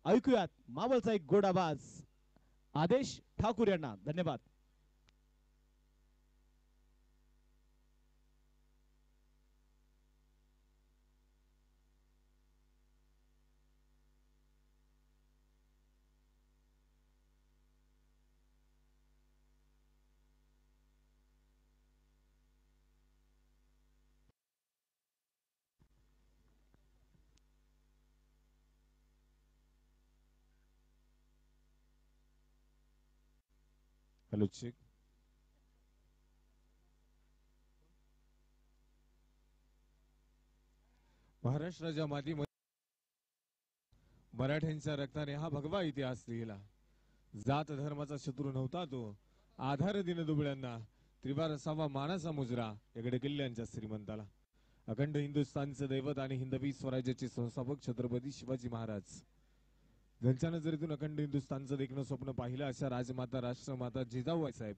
ऐकूयात मावळचा एक गोड आवाज आदेश ठाकूर यांना. धन्यवाद. Hello check. महाराष्ट्राच्या मातीमध्ये मराठ्यांच्या रक्ताने हा भगवा इतिहास लिहिला. जात धर्माचा शत्रू नव्हता तो. आधार दिन दुबळ्यांना त्रिवार असावा मानाचा मुजरा याकडे किल्ल्यांच्या श्रीमंताला. अखंड हिंदुस्थानचे दैवत आणि हिंदवी स्वराज्याचे संस्थापक छत्रपती शिवाजी महाराज त्यांच्या नजरेतून अखंड हिंदुस्थानचं देखणं स्वप्न पाहिलं अशा राजमाता राष्ट्रमाता जिजाऊ साहेब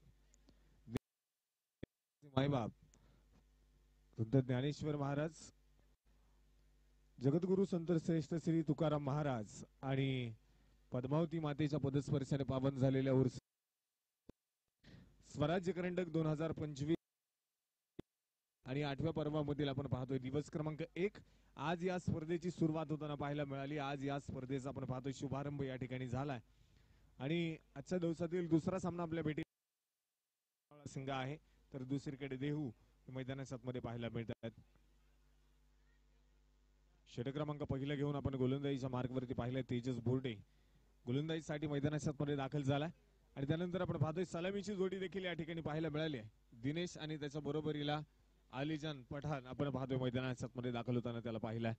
मायबाप संत ज्ञानेश्वर महाराज, जगद्गुरु संत श्रेष्ठ श्री तुकाराम महाराज आणि पद्मावती मातेच्या पदस्पर्शाने पावन झालेल्या उर्स स्वराज्य करंडक 2025 आणि 8व्या पर्वामधील आपण पाहतोय दिवस क्रमांक 1. आज या स्पर्धेची सुरुवात होताना पाहायला मिळाली. आज या स्पर्धेचा आपण पाहतोय शुभारंभ या ठिकाणी झालाय आणि आजच्या दिवसातील दुसरा सामना आपल्या भेटी संघ आहे तर दुसरीकडे देहू मैदानाच्या मध्ये पाहायला मिळतात. षटक क्रमांक पहिला घेऊन आपण गोलंदाजीच्या मार्गवरती पाहिलं तेजस बोर्डे गोलंदाजीसाठी मैदानाच्या मध्ये दाखल झाला आणि त्यानंतर आपण पाहतोय सलामीची जोडी देखील या ठिकाणी पाहायला मिळाली आहे. दिनेश आणि त्याच्या बरोबरीला अलीजान पठाण आपण पाहतोय मैदानाच्या मध्ये दाखल होताना त्याला पाहिलाय.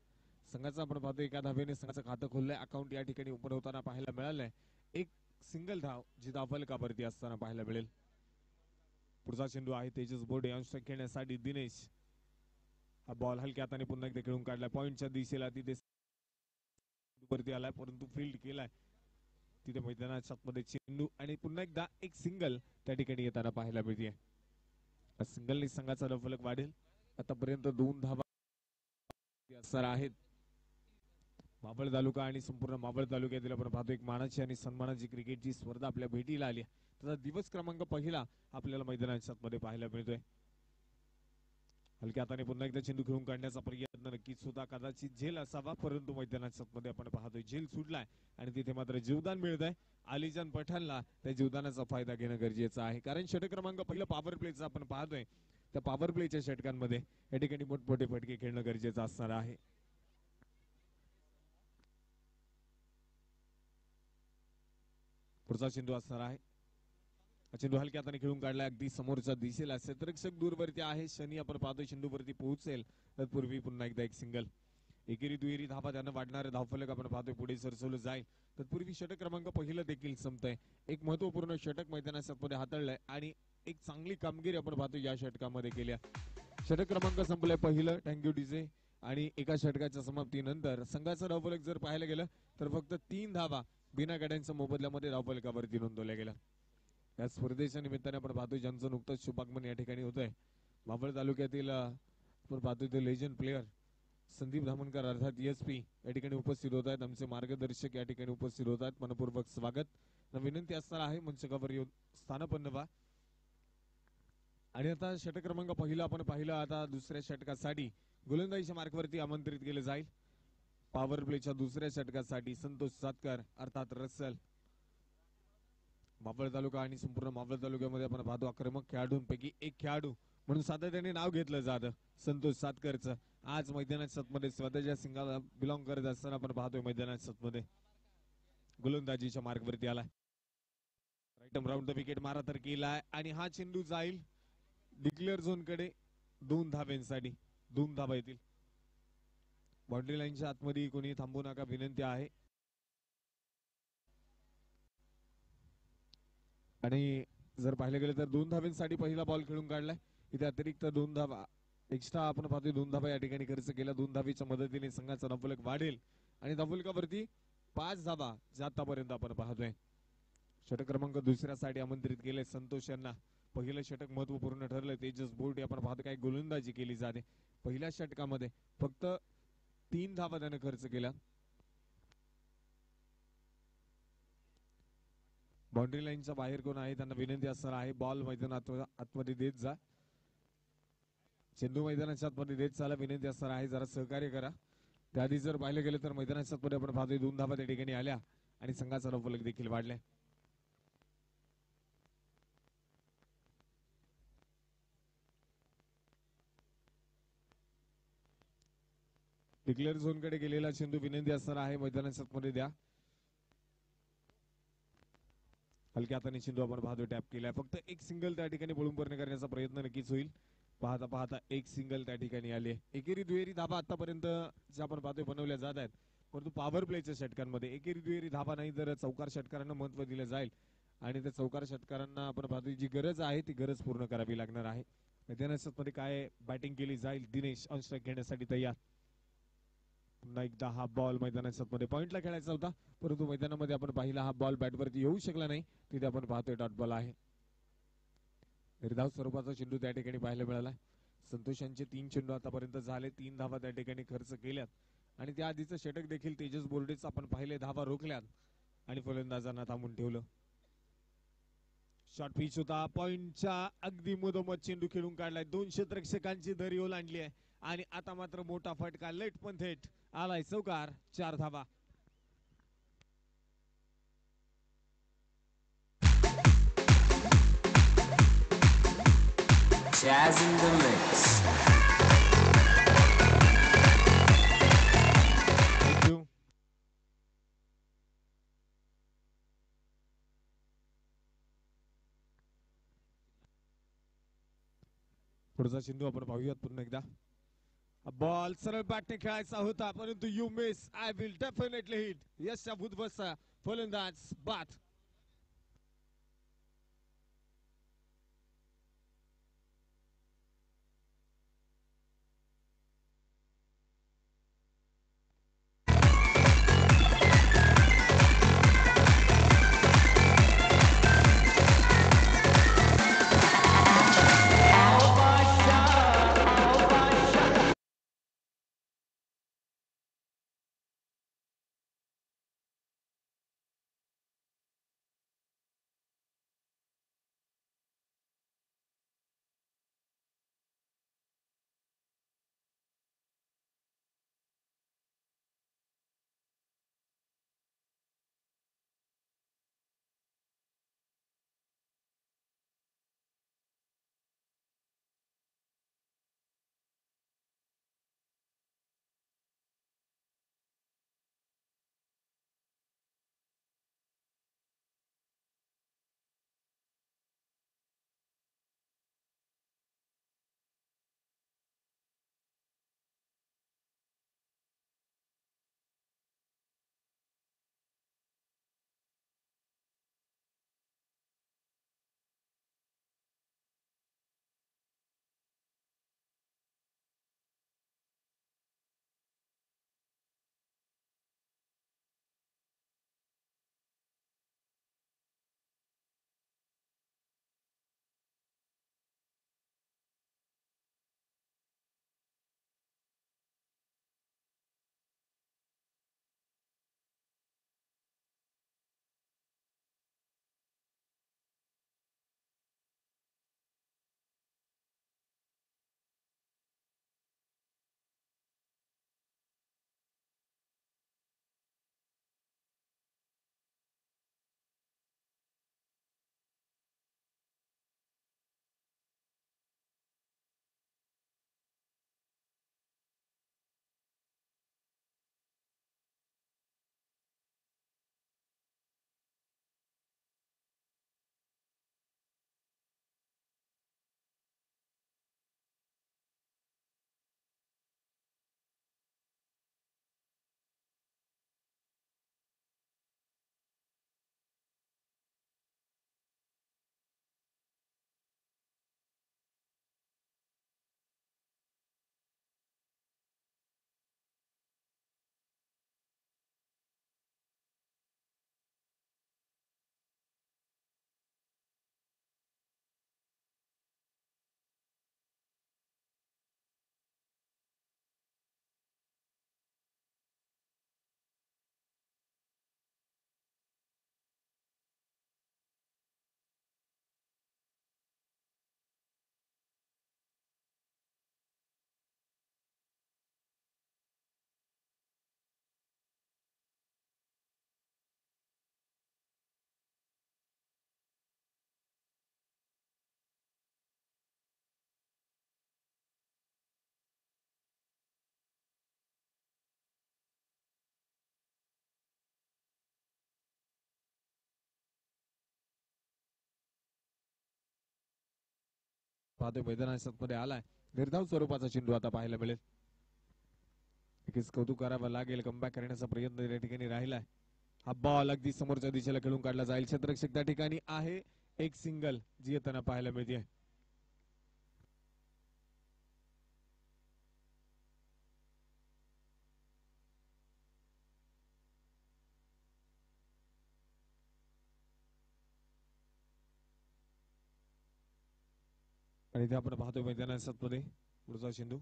संघाचा आपण पाहतोय एका धावेने संघाचं खातं खोललंय. अकाउंट या ठिकाणी ओपन होताना पाहायला मिळालंय. एक सिंगल धाव जी धावफलकावरती असताना पाहायला मिळेल. पुढचा चेंडू आहे तेजस बोर्डे अंश खेळण्यासाठी दिनेश. हा बॉल हलक्या हाताने पुन्हा एकदा खेळून काढलाय. पॉइंटच्या दिशेला तिथे वरती आलाय परंतु फील्ड केलाय तिथे मैदानाच्या मध्ये चेंडू आणि पुन्हा एकदा एक सिंगल त्या ठिकाणी येताना पाहायला मिळते. सिंगलने संघाचा धावफलक वाढेल. आतापर्यंत 2 धावा असणार आहेत. मावळ तालुका आणि संपूर्ण मावळ तालुक्यातील आपण पाहतो एक मानाची आणि सन्मानाची क्रिकेटची स्पर्धा आपल्या भेटीला आली. त्याचा दिवस क्रमांक पहिला आपल्याला मैदानाच्या मध्ये पाहायला मिळतोय. हलक्या हाताने पुन्हा एकदा चेंडू खेळून काढण्याचा प्रयत्न नक्कीच होता. कदाचित झेल असावा परंतु मैदानाच्या मध्ये आपण पाहतोय झेल सुटलाय आणि तिथे मात्र जीवदान मिळत आहे. अलीजान पठाणला त्या जीवदानाचा फायदा घेणं गरजेचं आहे कारण षटक क्रमांक पहिला पॉवर प्लेचा आपण पाहतोय. त्या पॉवर प्लेच्या षटकांमध्ये या ठिकाणी मोठमोठे फटके खेळणं गरजेचं असणार आहे. पुढचा चेंडू असणार आहे. चेंडू हलक्या हाताने खेळून काढला अगदी समोरच्या दिशेला. क्षेत्ररक्षक दूरवरती आहे. शनी आपण पाहतोय चेंडूवरती पोहोचेल तत्पूर्वी पुन्हा एकदा एक सिंगल. एकेरी दुहेरी धावा त्यानं वाढणारे धावफलक आपण पाहतोय पुढे सरसवलं जाईल. तत्पूर्वी षटक क्रमांक पहिलं देखील संपतंय. एक महत्वपूर्ण षटक मैदानाच्या मध्ये हाताळलंय आणि एक चांगली कामगिरी आपण पाहतोय या षटकामध्ये केल्या. षटक क्रमांक संपलंय पहिलं. Thank you DJ. आणि एका षटकाच्या समाप्तीनंतर संघाचं धावफलक जर पाहायला गेलं तर फक्त 3 धावा बिना गाड्यांच्या मोबदल्यामध्ये धावफलकावरती नोंदवल्या गेल्या. या स्पर्धेच्या निमित्ताने आपण पाहतोय ज्यांचं नुकतंच शुभागमन या ठिकाणी होत आहे. मावळ तालुक्यातील आपण पाहतोय ते लेजंड प्लेयर संदीप धामणकर अर्थात ESP या ठिकाणी उपस्थित होत आहेत. आमचे मार्गदर्शक या ठिकाणी उपस्थित होत आहेत. मनपूर्वक स्वागत. विनंती असणार आहे मंचकावर येऊन स्थानपन्न व्हा. आणि आता षटक क्रमांक पहिला आपण पाहिलं. आता दुसऱ्या षटकासाठी गोलंदाजीच्या मार्कवरती आमंत्रित केले जाईल. पॉवर प्लेच्या दुसऱ्या षटकासाठी संतोष सातकर अर्थात रसल. मावळ तालुका आणि संपूर्ण मावळ तालुक्यामध्ये आपण पाहतो आक्रमक खेळाडूंपैकी एक खेळाडू म्हणून सातत्याने नाव घेतलं जातं संतोष सातकरचं. आज मैदानाच्या मध्ये स्वतःच्या सिंगाला बिलॉंग करत असताना आपण पाहतोय मैदानाच्या मध्ये गोलंदाजीच्या मार्गवरती आलाय. राईट राऊंड द विकेट मारा तर केलाय आणि हा चेंडू जाईल डिक्लेअर झोन कडे 2 धाव्यांसाठी. 2 धावा येतील. बाउंड्री लाईनच्या आतमध्ये कोणी थांबू नका विनंती आहे. आणि जर पाहिलं गेलं तर 2 धाव्यांसाठी पहिला बॉल खेळून काढलाय. इथे अतिरिक्त 2 धावा एक्स्ट्रा आपण पाहतोय 2 धावा या ठिकाणी खर्च केला. 2 धावीच्या मदतीने संघाचा धावफलक वाढेल आणि धावफलकावरती 5 धावा आतापर्यंत आपण पाहतोय. षटक क्रमांक दुसऱ्यासाठी आमंत्रित केले संतोष यांना. पहिलं षटक महत्वपूर्ण ठरलं. तेजस बोर्डे आपण पाहतो काय गोलंदाजी केली जाते. पहिल्या षटकामध्ये फक्त 3 धावा त्याने खर्च केला. बाउंड्री लाईनच्या बाहेर कोण आहे त्यांना विनंती असणार आहे बॉल मैदानात आतमध्ये देत जा. चेंडू मैदानाच्या आतमध्ये देत चाला विनंती असणार आहे जरा सहकार्य करा. त्याआधी जर पाहिलं गेलं तर मैदानाच्या आतमध्ये आपण पाहतोय 2 धावा त्या ठिकाणी आल्या आणि संघाचा फलक देखील वाढलाय. डिक्लेअर झोन कडे गेलेला चेंडू विनंती असणार आहे मैदानाच्या आतमध्ये द्या. हलक्या हाताने चेंडू आपण पाहतोय टॅप केलाय. फक्त एक सिंगल त्या ठिकाणी पळून पूर्ण करण्याचा प्रयत्न नक्कीच होईल. पाहता पाहता एक सिंगल त्या ठिकाणी आले. एकेरी दुहेरी धाबा आतापर्यंत जे आपण पाहतोय बनवल्या जात आहेत परंतु पॉवर प्लेच्या षटकांमध्ये एकेरी दुहेरी धाबा नाही तर चौकार षटकारांना महत्व दिलं जाईल आणि त्या चौकार षटकारांना आपण पाहतोय जी गरज आहे ती गरज पूर्ण करावी लागणार आहे. मैदानामध्ये काय बॅटिंग केली जाईल. दिनेश ऑन स्ट्राईक घेण्यासाठी तयार. पुन्हा एकदा हा बॉल मैदानाच्या मध्ये पॉइंटला खेळायचा होता परंतु मैदानामध्ये आपण पाहिला हा बॉल बॅटवरती येऊ शकला नाही. तिथे आपण पाहतोय डॉट बॉल आहे. निर्धाव स्वरूपाचा चेंडू त्या ठिकाणी पाहायला मिळाला. संतोषांचे 3 चेंडू आतापर्यंत झाले. 3 धावा त्या ठिकाणी खर्च केल्यात आणि त्या आधीचं षटक देखील तेजस बोर्डेच आपण पाहिले धावा रोखल्यात आणि फलंदाजांना थांबून ठेवलं. शॉर्ट पिच होता. पॉइंटच्या अगदी मधोमध चेंडू खेळून काढलाय. 2 क्षेत्ररक्षकांची दरी ओलांडली आहे आणि आता मात्र मोठा फटका लेट पण थेट आलाय. चौकार. 4 धावा. Jazz in the mix. Thank you. पुढचा चेंडू आपण पाहूयात पुन्हा एकदा. बॉल सरळ बॅटने खेळायचा होता परंतु you miss. I will definitely hit. यशच्या बुधबसा फलंदाज बाद. पाहतोय मैदानात मध्ये आलाय. निर्धाव स्वरूपाचा चेंडू आता पाहायला मिळेल. नक्कीच कौतुक करावं लागेल. कमबॅक करण्याचा प्रयत्न त्या ठिकाणी राहिलाय. हा बॉल अगदी समोरच्या दिशेला खेळून काढला जाईल. क्षेत्ररक्षक त्या ठिकाणी आहे. एक सिंगल जी येताना पाहायला मिळते. आणि इथे आपण पाहतोय मैदानात मध्ये पुढचा चेंडू.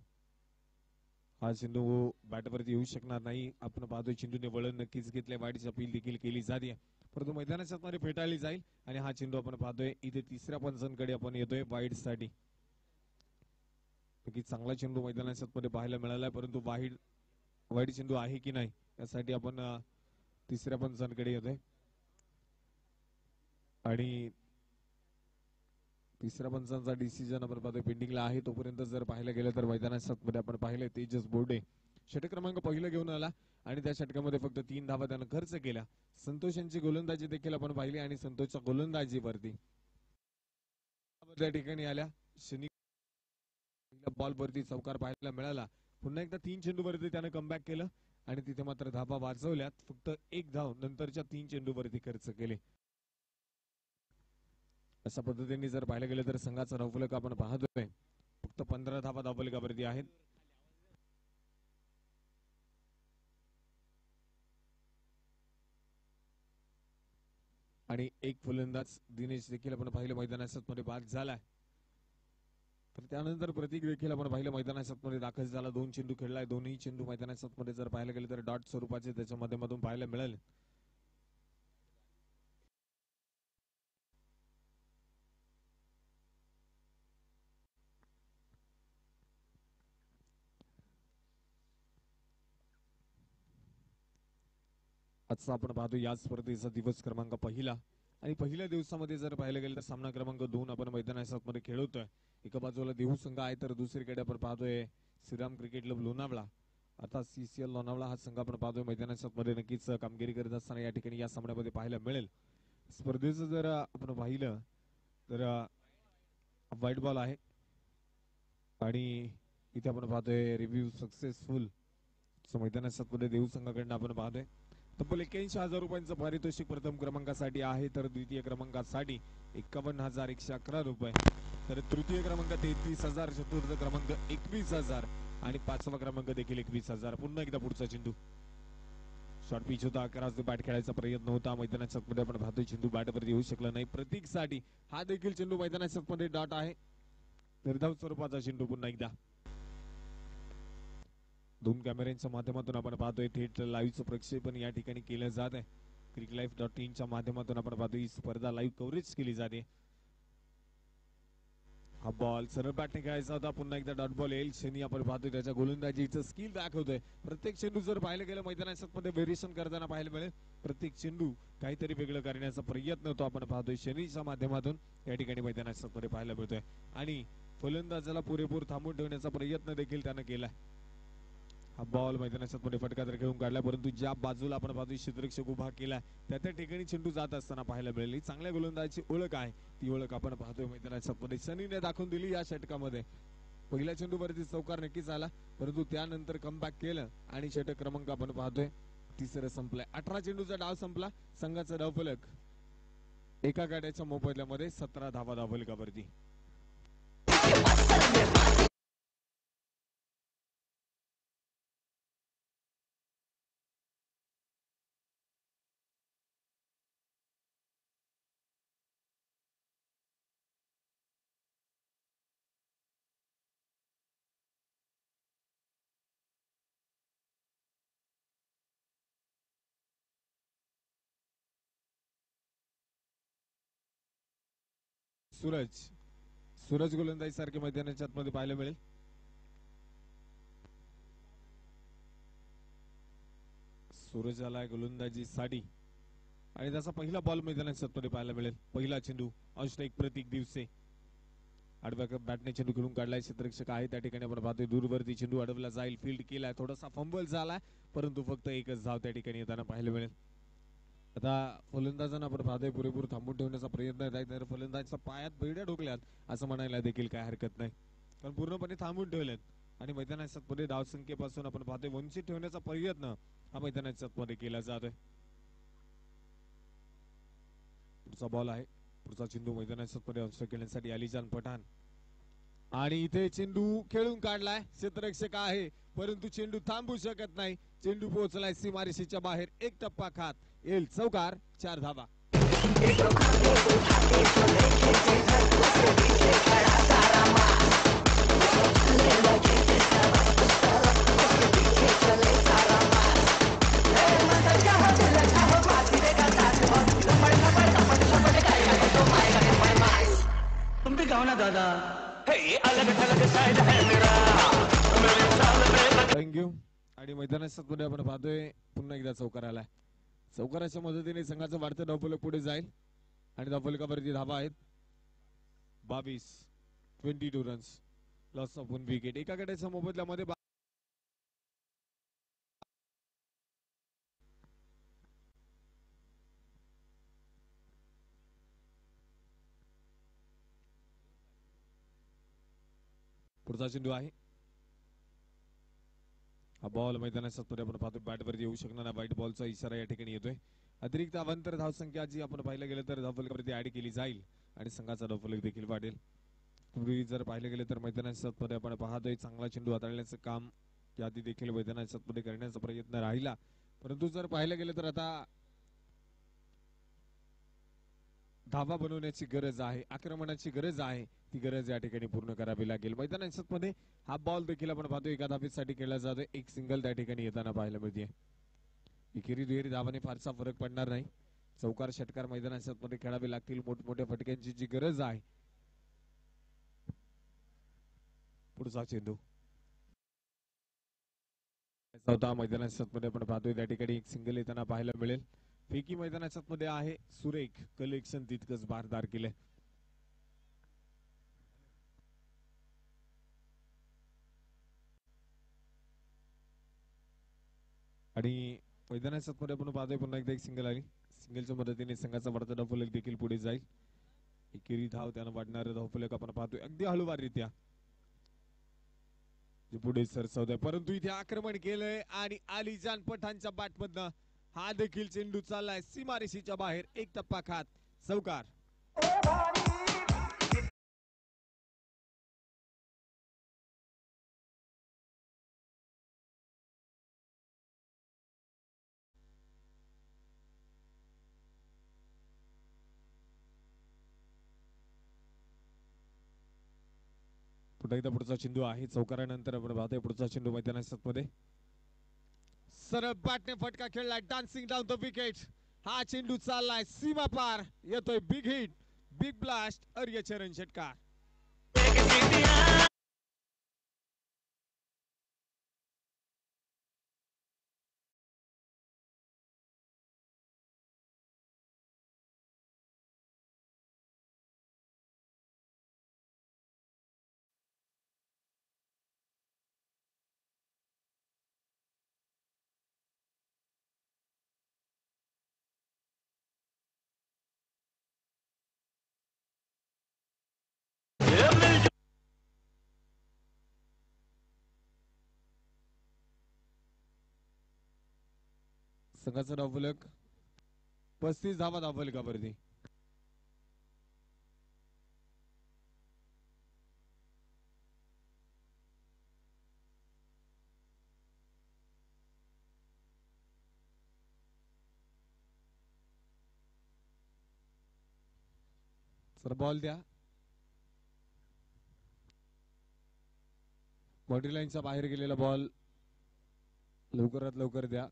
हा चेंडू बॅटवरती येऊ शकणार नाही. आपण पाहतोय चेंडूने वळण नक्कीच घेतले. वाईडची अपील देखील केली जाते, परंतु मैदानाच्या मध्ये फेटाळली जाईल. आणि हा चेंडू आपण पाहतोय इथे तिसऱ्या पंचांकडे आपण येतोय वाईड साठी. नक्कीच चांगला चेंडू मैदानाच्या मध्ये पाहायला मिळालाय, परंतु वाईड चेंडू आहे की नाही यासाठी आपण तिसऱ्या पंचांकडे येतोय. आणि तिसऱ्या पंचांचा डिसिजन आपण पाहतोय पेंडिंगला आहे. तोपर्यंत जर पाहायला गेलं तर मैदानाच्या मध्ये आपण पाहिलं तेजस बोर्डे षटक क्रमांक पहिला घेऊन आला आणि त्या षटकामध्ये फक्त 3 धावा त्यानं खर्च केल्या. संतोष यांची गोलंदाजी देखील आपण पाहिली आणि संतोषच्या गोलंदाजीवरती त्या ठिकाणी आल्या. शनी बॉल वरती चौकार पाहायला मिळाला. पुन्हा एकदा 3 चेंडूवरती त्यानं कमबॅक केलं आणि तिथे मात्र धावा वाचवल्यात. फक्त 1 धाव नंतरच्या 3 चेंडूवरती खर्च केले. अशा पद्धतीने जर पाहायला गेलं तर संघाचा धावफलक आपण पाहतोय फक्त 15 धावा धावफलकावरती आहेत. आणि एक फलंदाज दिनेश देखील आपण पाहिलं मैदानात मध्ये बाद झालाय. तर त्यानंतर प्रतीक देखील आपण पाहिलं मैदानात मध्ये दाखल झाला. 2 चेंडू खेळलाय. दोन्ही चेंडू मैदानात मध्ये जर पाहायला गेले तर डॉट स्वरूपाचे त्याच्या माध्यमातून पाहायला मिळाले. आजचा आपण पाहतो या स्पर्धेचा दिवस क्रमांक पहिला. आणि पहिल्या दिवसामध्ये जर पाहायला गेलं तर सामना क्रमांक 2 आपण मैदानात मध्ये खेळवतोय. एका बाजूला देहू संघ आहे तर दुसरीकडे आपण पाहतोय श्रीराम क्रिकेट क्लब लोणावळा. आता CCL लोणावळा हा संघ आपण पाहतोय मैदानात मध्ये नक्कीच कामगिरी करत असताना या ठिकाणी या सामन्यामध्ये पाहायला मिळेल. स्पर्धेचं जर आपण पाहिलं तर व्हाईट बॉल आहे आणि इथे आपण पाहतोय रिव्ह्यू सक्सेसफुल. मैदानात मध्ये देहू संघाकडनं आपण पाहतोय तब्बल 81,000 रुपयांचं पारितोषिक प्रथम क्रमांकासाठी आहे. तर द्वितीय क्रमांकासाठी 51,111 रुपये. तर तृतीय क्रमांक 33,000, चतुर्थ क्रमांक 21,000 आणि 5वा क्रमांक देखील 21,000. पुन्हा एकदा पुढचा चेंडू शॉर्ट पिच होता. कराच बॅट खेळायचा प्रयत्न होता. मैदानाच्या मध्ये आपण पाहतोय चेंडू बॅटवरती येऊ शकला नाही. प्रतीक साठी हा देखील चेंडू मैदानाच्या मध्ये डॉट आहे. निर्धाव स्वरूपाचा चेंडू पुन्हा एकदा. 2 कॅमेऱ्यांच्या माध्यमातून आपण पाहतोय थेट लाईव्हचं प्रक्षेपण या ठिकाणी केलं जात आहे. cricklife.in च्या माध्यमातून आपण पाहतोय ही स्पर्धा लाईव्ह कव्हरेज केली जाते. हा बॉल सरळ बॅटने खेळायचा होता. पुन्हा एकदा डॉट बॉल येईल. शनी आपण पाहतोय त्याच्या गोलंदाजीचं स्किल दाखवतोय. प्रत्येक चेंडू जर पाहिलं गेलं मैदानाच्या मध्ये व्हेरिएशन करताना पाहायला मिळेल. प्रत्येक चेंडू काहीतरी वेगळं करण्याचा प्रयत्न होतो आपण पाहतोय शनीच्या माध्यमातून या ठिकाणी मैदानाच्या मध्ये पाहायला मिळतोय. आणि फलंदाजाला पुरेपूर थांबून ठेवण्याचा प्रयत्न देखील त्यानं केलाय. हा बॉल मैदानाच्या मध्ये फटका तर खेळून काढला, परंतु ज्या बाजूला आपण पाहतोय क्षेत्ररक्षक उभा केला त्या ठिकाणी चेंडू जात असताना पाहायला मिळेल. चांगल्या गोलंदाजाची ओळख आहे. ती ओळख आपण पाहतोय मैदानाच्या मध्ये शनीने दाखवून दिली या षटकामध्ये. पहिल्या चेंडूवरती चौकार नक्कीच आला, परंतु त्यानंतर कमबॅक केलं आणि षटक क्रमांक आपण पाहतोय तिसरं संपलाय. 18 चेंडूचा डाव संपला. संघाचा धावफलक एका गाड्याच्या मोबदल्यामध्ये 17 धावा धावफलकावरती. सूरज गोलंदाजी सारखे मैदानाच्या आतमध्ये पाहायला मिळेल. सूरज आलाय गोलंदाजी साठी आणि त्याचा पहिला बॉल मैदानाच्या आतमध्ये पाहायला मिळेल. पहिला चेंडू ऑस्ट्रेक प्रतीक दिवसे आडव्या बॅटने चेंडू खेळून काढलाय. क्षेत्ररक्षक आहे त्या ठिकाणी आपण पाहतोय दूरवरती चेंडू अडवला जाईल. फील्ड केलाय. थोडासा फंबल झालाय, परंतु फक्त एकच धाव त्या ठिकाणी येताना पाहायला मिळेल. आता फलंदाजांना आपण पाहतोय पुरेपूर थांबून ठेवण्याचा प्रयत्न आहे तर फलंदाजच्या पायात बेड्या ढोकल्यात असं म्हणायला देखील काय हरकत नाही, कारण पूर्णपणे थांबून ठेवलेत आणि मैदानाच्या मध्ये धावसंख्येपासून आपण पाहतोय वंचित ठेवण्याचा प्रयत्न हा मैदानाच्या मध्ये केला जातोय. पुढचा बॉल आहे, पुढचा चेंडू मैदानाच्या मध्ये अंश खेळण्यासाठी अलीजान पठाण आणि इथे चेंडू खेळून काढलाय. क्षेत्ररक्षक आहे परंतु चेंडू थांबू शकत नाही. चेंडू पोहोचलाय सीमारेषेच्या बाहेर. एक टप्पा खात येईल चौकार, 4 धावा. तुम भी गाओ ना दादा. थँक्यू. आणि मैदानाच्या मध्ये आपण पाहतोय पुन्हा एकदा चौकार आलाय. चौकाराच्या मदतीने संघाचं वाढतं धावफलक पुढे जाईल आणि धावफलकावरती धावा आहेत 22. 22 रन्स, लॉस ऑफ 1 विकेट. एका गटाच्या मोबदल्यामध्ये पुढचा चेंडू आहे. हा बॉल मैदानाच्या मध्ये आपण पाहतो बॅटवरती येऊ शकणार नाही. व्हाईट बॉलचा इशारा या ठिकाणी येतोय. अतिरिक्त अवांतर धावसंख्या जी आपण पाहिलं गेलं तर धावफलकावरती ऍड केली जाईल आणि संघाचा धावफलक देखील वाढेल. पूर्वी जर पाहिलं गेलं तर मैदानाच्या मध्ये आपण पाहतोय चांगला चेंडू हाताळण्याचं काम यादी देखील मैदानाच्या मध्ये करण्याचा प्रयत्न राहिला, परंतु जर पाहिलं गेलं तर आता धावा बनवण्याची गरज आहे, आक्रमणाची गरज आहे. ती गरज या ठिकाणी पूर्ण करावी लागेल. मैदानाच्या मध्ये हा बॉल देखील आपण पाहतो एका धावेसाठी खेळला जातोय. एक सिंगल त्या ठिकाणी येताना पाहायला मिळते. एकेरी दुहेरी धावाने फारसा फरक पडणार नाही. चौकार षटकार मैदानाच्या मध्ये खेळावे लागतील. मोठमोठ्या फटक्यांची जी गरज आहे. पुढचा चेंडू चौथा मैदानाच्या मध्ये आपण पाहतोय त्या ठिकाणी एक सिंगल येताना पाहायला मिळेल. फेकी मैदानाच्या मध्ये आहे. सुरेख कलेक्शन तितकंच भारदार केलंय. आणि मैदानाच्या मध्ये आपण पाहतोय पुन्हा एकदा एक सिंगल आली. सिंगलच्या मदतीने संघाचा वाढता धावफलक देखील पुढे जाईल. एकेरी धाव त्यानं वाढणारं धावफलक आपण पाहतोय अगदी हळूवाररित्या पुढे सरसावतोय, परंतु इथे आक्रमण केलंय आणि अलीजान पठाणच्या बॅटमधनं हा देखील चेंडू चाललाय सीमारेषेच्या बाहेर. एक टप्पा खात चौकार. पुन्हा एकदा पुढचा चेंडू आहे. चौकारानंतर आपण पाहतोय पुढचा चेंडू मैदानाच्या मध्ये सरळ बॅटने फटका खेळलाय. Dancing down the wicket. हा चेंडू चाललाय सीमा पार. येतोय बिग हिट, बिग ब्लास्ट. अर्यचरण षटकार. संघाचा धावफलक 35 धावा धावफलकावरती. सर बॉल द्या. बाउंड्री लाईनच्या बाहेर गेलेला बॉल लवकरात लवकर द्या.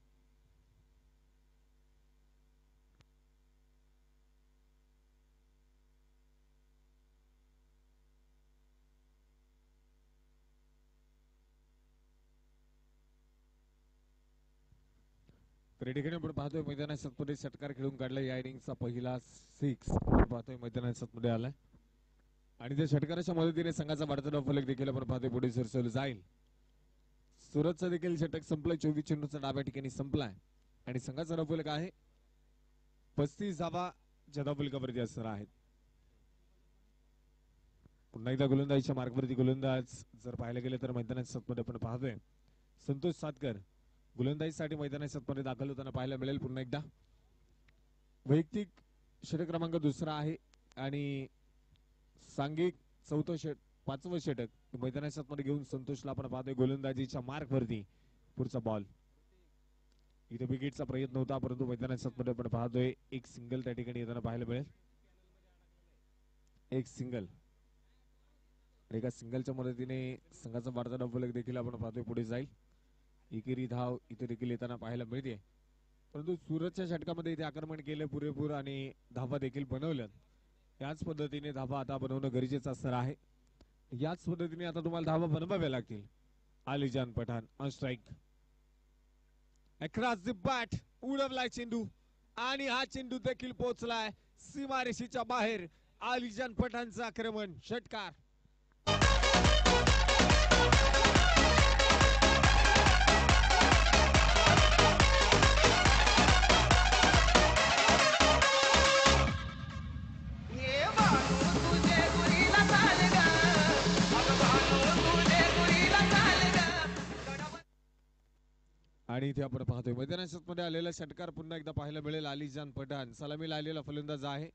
तर या ठिकाणी आपण पाहतोय मैदानाच्या मध्ये षटकार खेळून काढला. या इनिंगचा पहिला 6 पाहतोय मैदानाच्या मध्ये आलाय आणि त्या षटकाराच्या मदतीने संघाचा वाढता धावफलक देखील आपण पाहतोय पुढे सरसवलं जाईल. सुरतचा देखील षटक संपलाय. 24 चेंडूचा डाव्या ठिकाणी संपलाय आणि संघाचा धावफलक आहे 35 धावा धावफलकावरती असणार आहेत. पुन्हा एकदा गोलंदाजीच्या मार्गावरती गोलंदाज जर पाहायला गेले तर मैदानाच्या सतमध्ये आपण पाहतोय संतोष सातकर गोलंदाजीसाठी मैदानाच्या सतमध्ये दाखल होताना पाहायला मिळेल. पुन्हा एकदा वैयक्तिक षटक क्रमांक दुसरा आहे आणि सांघिक पाचवं षटक मैदानाच्या सतमध्ये घेऊन संतोषला आपण पाहतोय गोलंदाजीच्या मार्कवरती. पुढचा बॉल इथे विकेटचा प्रयत्न होता परंतु मैदानाच्या सतमध्ये आपण पाहतोय एक सिंगल त्या ठिकाणी येताना पाहायला मिळेल. एक सिंगल एका सिंगलच्या मदतीने संघाचा वाढता डावफलक देखील आपण पाहतोय पुढे जाईल. एकेरी धाव इथे देखील येताना पाहायला मिळते परंतु सुरतच्या षटकामध्ये इथे आक्रमण केलं पुरेपूर आणि धावा देखील बनवल्यात. याच पद्धतीने धावा आता बनवणं गरजेचं असणार आहे. याच पद्धतीने आता तुम्हाला धावा बनवाव्या लागतील. Alijan Pathan on strike. Across the bat उडवलाय चेंडू आणि हा चेंडू देखील पोहोचलाय सीमारेषेच्या बाहेर. आलिजान पठाणचं आक्रमण षटकार. आणि इथे आपण पाहतोय मैदानामध्ये आलेला षटकार पुन्हा एकदा पाहायला मिळेल. आलिजान पठाण सलामीला आलेला फलंदाज आहे.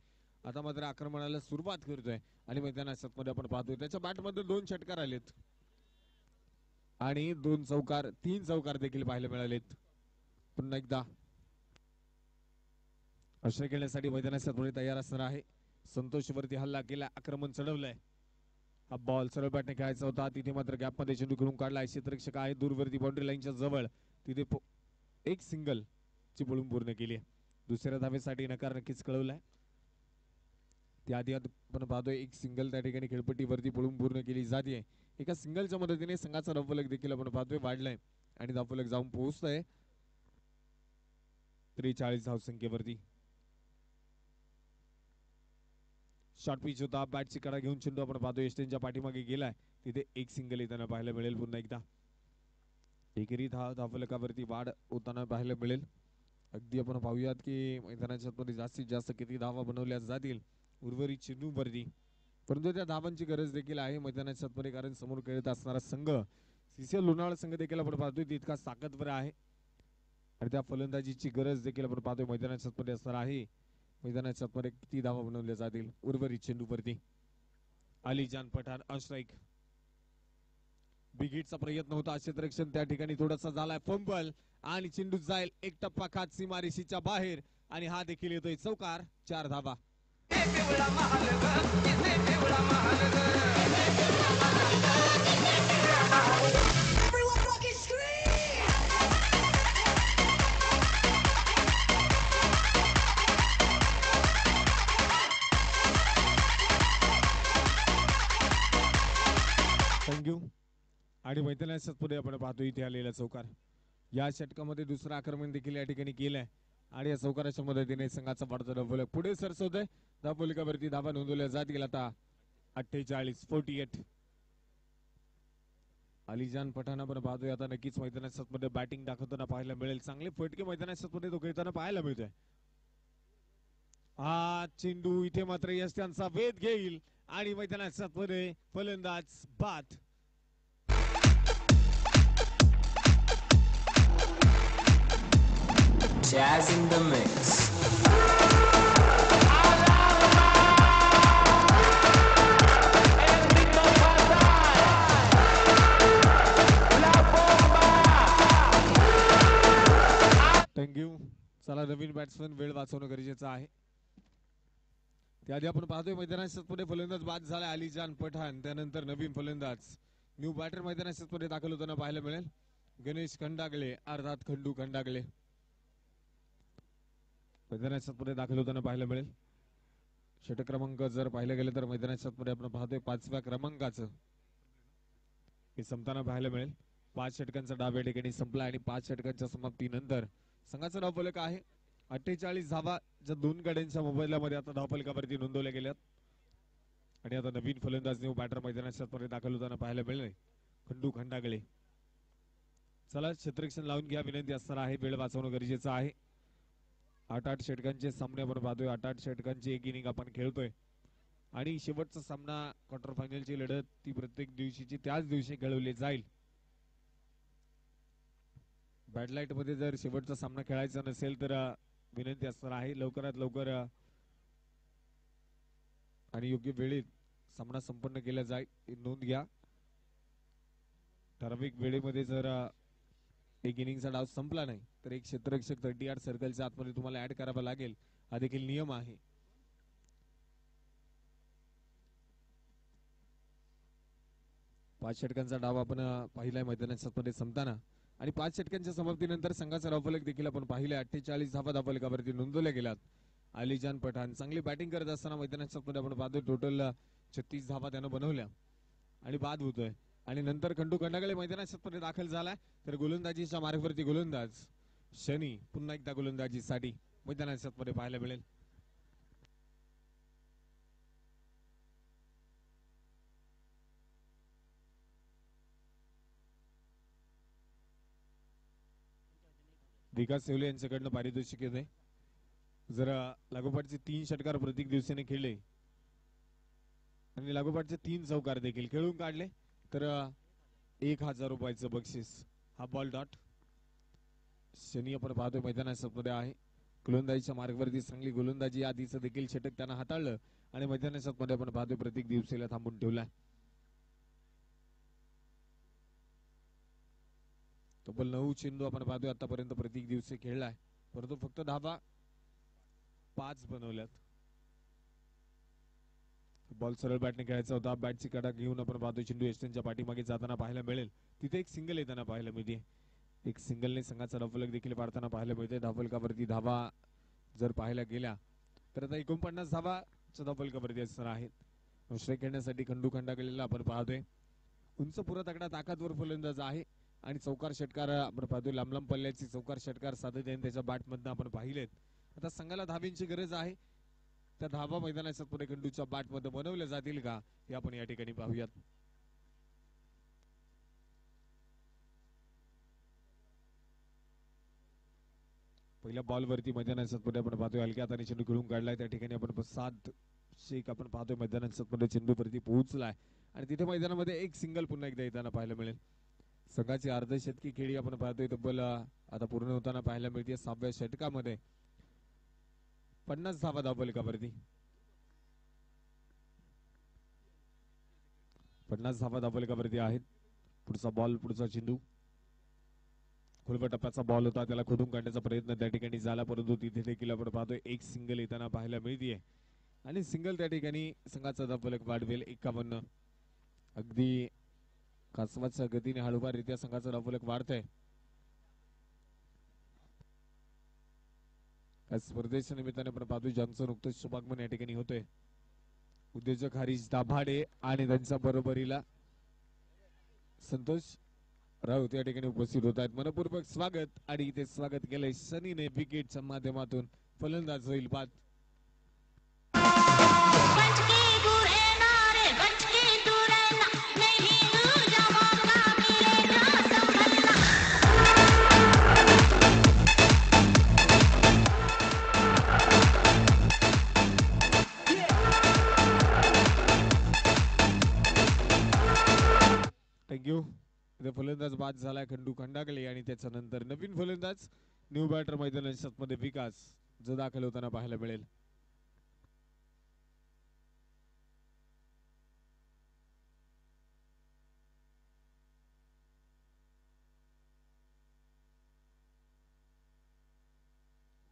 आता मात्र आक्रमणाला सुरुवात करतोय आणि मैदानामध्ये आपण पाहतोय त्याच्या बॅटमध्ये 2 षटकार आलेत आणि 3 चौकार देखील पाहायला मिळालेत. पुन्हा एकदा आश्रय खेळण्यासाठी मैदानामध्ये तयार असणार आहे. संतोष वरती हल्ला केला आक्रमण चढवलंय. हा बॉल सरळ बॅटने खेळायचा होता तिथे मात्र गॅप मध्ये चेंडू खेळून काढला. क्षेत्ररक्षक आहे दूरवरती बाउंड्री लाईनच्या जवळ तिथे एक सिंगल ची पळून पूर्ण केली. दुसऱ्या धावेसाठी नकार नक्कीच कळवलाय. त्याआधी आपण पाहतोय एक सिंगल त्या ठिकाणी खेळपट्टीवरती पळून पूर्ण केली जाते. एका सिंगलच्या मदतीने संघाचा धावफलक देखील आपण पाहतोय वाढलाय आणि धावफलक जाऊन पोहोचतोय 43 धावसंख्येवरती. शॉर्ट पिच होता बॅटची कडा घेऊन चेंडू आपण पाहतोय एस्टेनच्या पाठीमागे गेलाय तिथे एक सिंगल येताना पाहायला मिळेल. पुन्हा एकदा एकेरी धावफलकावरती वाढ होताना पाहायला मिळेल. अगदी आपण पाहूयात की मैदानाच्या मध्ये जास्तीत जास्त किती धावा बनवल्या जातील उर्वरित चेंडूवरती परंतु त्या धावांची गरज देखील आहे मैदानाच्या मध्ये कारण समोर खेळत असणारा संघ सीसीएल लोणावळा संघ देखील आपण पाहतोय तितका ताकदवर आहे आणि त्या फलंदाजीची गरज देखील आपण पाहतोय मैदानाच्या मध्ये असणार आहे. मैदानाच्या मध्ये किती धावा बनवल्या जातील उर्वरित चेंडूवरती. आलिजान पठाण ऑन स्ट्राईक. बिगिटचा प्रयत्न होता क्षेत्ररक्षण त्या ठिकाणी थोडासा झालाय फंबल आणि चेंडू जाईल एक टप्पा खात सीमारेषेच्या बाहेर आणि हा देखील येतोय चौकार. 4 धावा. थँक्यू. आणि मैदानाच्या पुढे आपण पाहतो इथे आलेला चौकार. या षटकामध्ये दुसरं आक्रमण देखील या ठिकाणी केलंय आणि या चौकाराच्या मदतीने संघाचा वाढता धावफलक पुढे सरसवतोय. धावफलकावरती धावा नोंदवल्या जातील आता 48. अलिजान पठाण आपण पाहतोय आता नक्कीच मैदानाच्या मध्ये बॅटिंग दाखवताना पाहायला मिळेल. चांगले फटके मैदानाच्या मध्ये तो खेळताना पाहायला मिळतोय. हा चेंडू इथे मात्र यश त्यांचा वेध घेईल आणि मैदानाच्या मध्ये फलंदाज बाद. Jazz in the mix. Thank you. चला नवीन बॅट्समन वेळ वाचवणं गरजेचं आहे. त्याआधी आपण पाहतोय मैदानाच्या पुढे फलंदाज बाद झाला अलिजान पठाण. त्यानंतर नवीन फलंदाज न्यू बॅटर मैदानाच्या पुढे दाखल होताना पाहायला मिळेल. गणेश खंडागळे अर्थात खंडू खंडागळे मैदानाच्या पुढे दाखल होताना पाहायला मिळेल. षटक क्रमांक जर पाहिलं गेलं तर मैदानाच्या पुढे आपण पाहतोय 5व्या क्रमांकाचं हे संपताना पाहायला मिळेल. 5 षटकांचा डाव या ठिकाणी संपला आणि 5 षटकांच्या समाप्तीनंतर संघाचा धावफलक आहे 48 धावा ज्या 2 गड्यांच्या मोबाईलमध्ये आता धावफलकावरती नोंदवल्या गेल्यात. आणि आता नवीन फलंदाज न्यू बॅटर मैदानाच्या पुढे दाखल होताना पाहायला मिळेल खंडू खंडागळे. चला क्षेत्ररक्षण लावून घ्या विनंती असणार आहे. वेळ वाचवणं गरजेचं आहे. 8-8 षटकांचे सामने आपण पाहतोय. 8-8 षटकांची एक इनिंग आपण खेळतोय आणि शेवटचा सामना क्वार्टर फायनलची लढत ती प्रत्येक दिवशीची त्याच दिवशी खेळवली जाईल. बॅडलाईट मध्ये जर शेवटचा सामना खेळायचा नसेल तर विनंती असणार आहे लवकरात लवकर आणि योग्य वेळेत सामना संपन्न केला जाईल ही नोंद घ्या. ठराविक वेळेमध्ये जर एक इनिंगचा डाव संपला नाही तर एक क्षेत्ररक्षक 38 सर्कलच्या आतमध्ये तुम्हाला ऍड करावा लागेल. हा देखील नियम आहे. पाच षटकांचा डाव आपण पाहिलाय मैदानामध्ये संपताना आणि 5 षटकांच्या समाप्तीनंतर संघाचा धावफलक देखील आपण पाहिले. 48 धावा धावफलकावरती नोंदवल्या गेल्यात. अलीजान पठाण चांगली बॅटिंग करत असताना मैदानामध्ये आपण पाहतो टोटल 36 धावा त्यानं बनवल्या आणि बाद होतोय. आणि नंतर खंडू खंडागळे मैदानामध्ये दाखल झालाय तर गोलंदाजीच्या मार्गावरती गोलंदाज शनी पुन्हा एकदा गोलंदाजीसाठी मैदानामध्ये पाहायला मिळेल. विकास सेवले यांच्याकडनं पारितोषिक येते. जर लागोपाठचे 3 षटकार प्रत्येक दिवसाने खेळले आणि लागोपाठचे 3 चौकार देखील खेळून काढले तर 1000 रुपयाचं बक्षीस. हा बॉल डॉट शनी आपण पाहतोय मैदानामध्ये आहे. गोलंदाजीच्या मार्गावरती चांगली गोलंदाजी आधीचं देखील षटक त्यांना हाताळलं आणि मैदानामध्ये आपण पाहतोय प्रत्येक दिवसाला थांबून ठेवलाय. तब्बल 9 चेंडू आपण पाहतोय आतापर्यंत प्रत्येक दिवशी खेळलाय परंतु फक्त धावा 5 बनवल्यात. बॉल सरळ बॅटने खेळायचा होता. बॅटची कडा घेऊन आपण पाहतोय चेंडू यष्टींच्या पाठीमागे जाताना पाहायला मिळेल. तिथे एक सिंगल येताना पाहायला मिळते. एक सिंगलने संघाचा धावफलक देखील पाडताना पाहायला मिळते. धावफलकावरती धावा जर पाहायला गेल्या तर आता 49 धावाच्या धावफलकावरती असणार आहेत. दुसरे खेळण्यासाठी खंडू खंडागळेला आपण पाहतोय. उंच पुरा तगडा ताकदवर फलंदाज आहे आणि चौकार षटकार आपण पाहतोय. लांब लांब पल्ल्याची चौकार षटकार सातत्याने त्याच्या बॅटमधनं आपण पाहिलेत. आता संघाला धाब्यांची गरज आहे. त्या धाबा मैदानाच्या पुढे खंडूच्या बॅट मध्ये बनवल्या जातील का हे आपण या ठिकाणी पाहूयात. पहिल्या बॉल वरती मैदानाच्या पुढे आपण पाहतोय हलक्या हाताने चेंडू खेळून काढलाय. त्या ठिकाणी आपण 7 शेक आपण पाहतोय मैदानाच्या पुढे चेंडू वरती पोहोचलाय आणि तिथे मैदानामध्ये एक सिंगल पुन्हा एकदा येताना पाहायला मिळेल. संघाची अर्धशतकी खेळी आपण पाहतोय तब्बल आता पूर्ण होताना पाहायला मिळते. 6व्या षटकामध्ये 50 धावा धावफलकावरती 50 धावा धावफलकावरती आहेत. पुढचा बॉल पुढचा चेंडू खोलगट टप्प्याचा बॉल होता त्याला खोडून काढण्याचा प्रयत्न त्या ठिकाणी झाला परंतु तिथे देखील आपण पाहतोय एक सिंगल येताना पाहायला मिळते आणि सिंगल त्या ठिकाणी संघाचा धावफलक वाढवेल. 51 अगदी कासवाच्या गतीने हळूवाररित्या संघाचा धावफलक वाढतंय. स्पर्धेच्या निमित्ताने आपण पाहतोय ज्यांचं नुकतंच शुभागमन या ठिकाणी होतोय. उद्योजक हरीश दाभाडे आणि त्यांच्या बरोबरीला संतोष राऊत या ठिकाणी उपस्थित होत आहेत. मनपूर्वक स्वागत आणि इथे स्वागत केलंय शनीने विकेटच्या माध्यमातून फलंदाज होईल बाद. थँक्यू. इथे फलंदाज बाद झालाय खंडू खंडागळे आणि त्याच्यानंतर नवीन फलंदाज न्यू बॅटर मैदानाच्या मध्ये विकास जो दाखल होताना पाहायला मिळेल.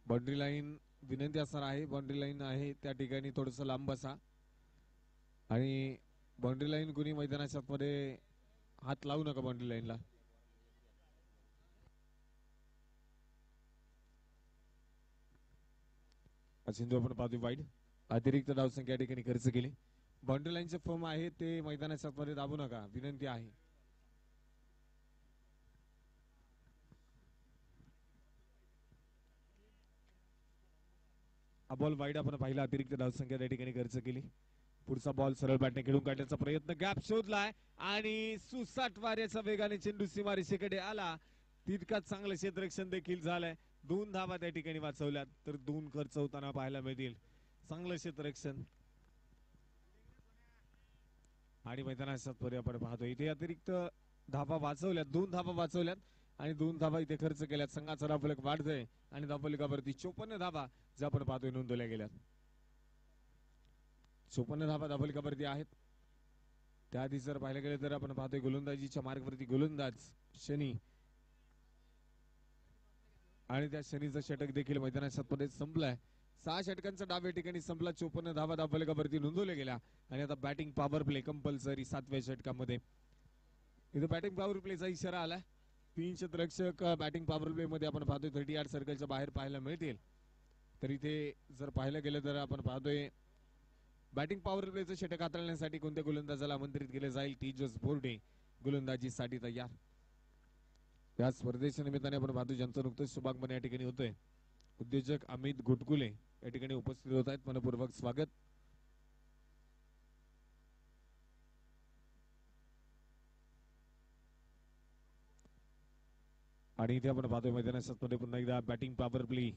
बाउंड्री लाईन विनंती असणार आहे. बाउंड्री लाईन आहे त्या ठिकाणी थोडस लांब बसा आणि बाउंड्री लाईन कुणी मैदानाच्या मध्ये हात लावू नका. बाउंड्री लाईनला चेंडू आपण पाहतोय वाईड. अतिरिक्त धावसंख्या या ठिकाणी खर्च केली. बाउंड्री लाईनचे फॉर्म आहे ते मैदानाच्या मध्ये दाबू नका विनंती आहे. हा बॉल वाईड आपण पाहिला. अतिरिक्त धावसंख्या त्या ठिकाणी खर्च केली. पुढचा बॉल सरळ बॅटने खेळून काढण्याचा प्रयत्न गॅप शोधलाय आणि सुसाट वाऱ्याच्या वेगाने चेंडू सीमारेषेकडे आला. तितकाच चांगलं क्षेत्ररक्षण देखील झालंय. 2 धावा त्या ठिकाणी वाचवल्यात तर 2 खर्च होताना पाहायला मिळतील. चांगलं क्षेत्ररक्षण आणि मैदानात आपण पाहतो इथे अतिरिक्त धावा वाचवल्यात, 2 धावा वाचवल्यात आणि 2 धावा इथे खर्च केल्यात. संघाचा धावफलक वाढतोय आणि धावफलकावरती 54 धावा ज्या आपण पाहतोय नोंदवल्या गेल्यात. 54 धावा धावफलकावरती आहेत. त्याआधी जर पाहिलं गेलं तर आपण पाहतोय गोलंदाजीच्या मार्गवरती गोलंदाज शनी आणि त्या शनीचं षटक देखील मैदानात संपलाय. 6 षटकांचा डाव या ठिकाणी संपला. 54 धावा धावफलकावरती नोंदवल्या गेल्या आणि आता बॅटिंग पॉवर प्ले कंपल्सरी 7व्या षटकामध्ये. इथे बॅटिंग पॉवर प्लेचा इशारा आलाय. 3 क्षेत्ररक्षक बॅटिंग पॉवर प्ले मध्ये आपण पाहतोय 30 यार्ड सर्कलच्या बाहेर पाहायला मिळतील. तर इथे जर पाहिलं गेलं तर आपण पाहतोय बॅटिंग पॉवर प्लेचं षटक हाताळण्यासाठी कोणत्या गोलंदाजाला आमंत्रित केले जाईल. तेजस बोर्डे गोलंदाजीसाठी तयार. या स्पर्धेच्या निमित्ताने आपण पाहतो ज्यांचं नुकतंच शुभागमन या ठिकाणी होतोय. उद्योजक अमित घोटकुले या ठिकाणी उपस्थित होत आहेत. मनपूर्वक स्वागत. आणि इथे आपण पाहतोय मैदानात पुन्हा एकदा बॅटिंग पॉवर प्ले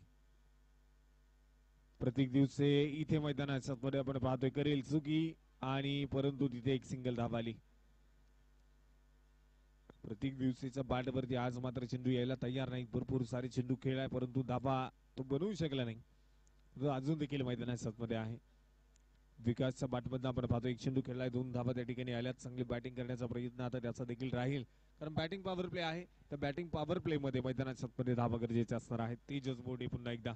प्रत्येक दिवशी इथे मैदानात आपण पाहतोय करेल चुकी आणि परंतु तिथे एक सिंगल धाव आली. प्रत्येक दिवशीच्या बॅटवरती आज मात्र चेंडू यायला तयार नाही. भरपूर सारे चेंडू खेळलाय परंतु धाबा तो बनवू शकला नाही. अजून देखील मैदानात आहे. विकासच्या बॅटमधून आपण पाहतो एक चेंडू खेळलाय, 2 धाबा त्या ठिकाणी आल्यात. चांगली बॅटिंग करण्याचा प्रयत्न आता त्याचा देखील राहील कारण बॅटिंग पॉवर प्ले आहे. तर बॅटिंग पॉवर प्ले मध्ये मैदानात धाबा गरजेचे असणार आहेत. तेजस बोर्डे पुन्हा एकदा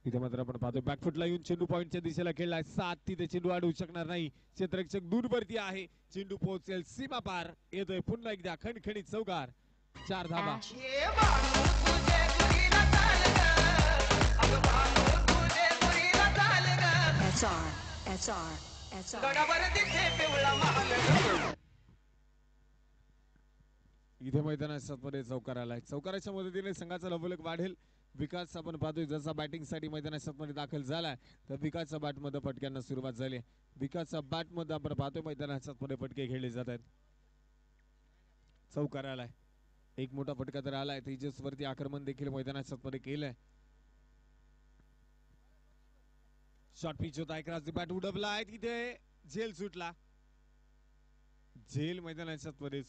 इथे मात्र आपण पाहतो बॅकफुटला येऊन चेंडू पॉइंटच्या दिशेला खेळलाय. 7 तिथे चेंडू अडवू शकणार नाही. क्षेत्ररक्षक दूरवरती आहे. चेंडू पोहोचेल सीमा पार. येतोय पुन्हा एकदा खणखणीत चौकार. 4 धाबा. इथे मैदानात चौकार आलाय. चौकाराच्या मदतीने संघाचा धावफलक वाढेल. विकास आपण पाहतोय जसा बॅटिंग साठी मैदानात दाखल झालाय तर विकासच्या बॅट मध्ये फटक्यांना सुरुवात झाली. विकासच्या बॅट मध्ये आपण पाहतोय मैदानात फटके खेळले जात आहेत. चौकार आलाय. एक मोठा फटका तर आलाय. तेजस वरती आक्रमण देखील मैदानात केलंय. शॉर्ट पिच होता. एक राज बॅट उडवलाय. तिथे झेल सुटला. झेल मैदानात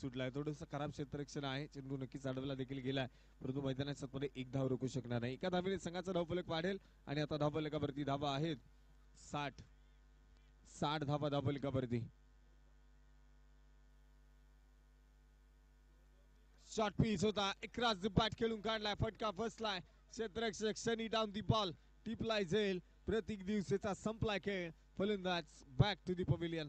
सुटलाय. थोडस खराब क्षेत्ररक्षण आहे. चेंडू नक्कीच अडवला देखील गेलाय परंतु मैदानात एक धाव रोखू शकणार नाही. एका धावेने संघाचा धावफलक वाढेल आणि आता धावफलकावरती धावा आहेत 60 धावा धावफलकावरती. शॉर्ट पिच होता. इकराज बॅट खेळून काढलाय. फटका फसलाय. क्षेत्ररक्षक शनी डाऊन दी बॉल. टिपलाय झेल. प्रत्येक दिवसाचा संपलाय खेळ. फलंदाज back to the pavilion.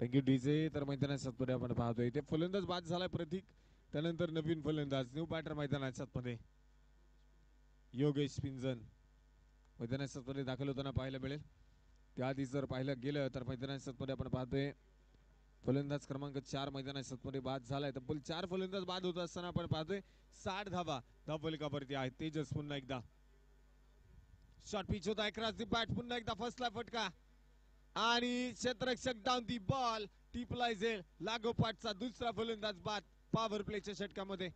Thank you DJ. तर मैदानात आपण पाहतोय ते फलंदाज बाद झालाय प्रतीक. त्यानंतर नवीन फलंदाज न्यू बॅटर मैदानात योगेश पिंजन मैदानात दाखल होताना पाहायला मिळेल. त्याआधी जर पाहिलं गेलं तर मैदानात आपण पाहतोय फलंदाज क्रमांक 4 मैदानात बाद झालाय. तब्बल 4 फलंदाज बाद होत असताना आपण पाहतोय 60 धावा धावफलकावरती आहेत. तेजस पुन्हा एकदा शॉर्ट पिच होता. क्रॉस बॅट पुन्हा एकदा फसला फटका आणि क्षेत्ररक्षक डाऊन दी बॉल. टिपलाय झेल. लागोपाठचा दुसरा फलंदाज बाद पॉवर प्लेच्या षटकामध्ये.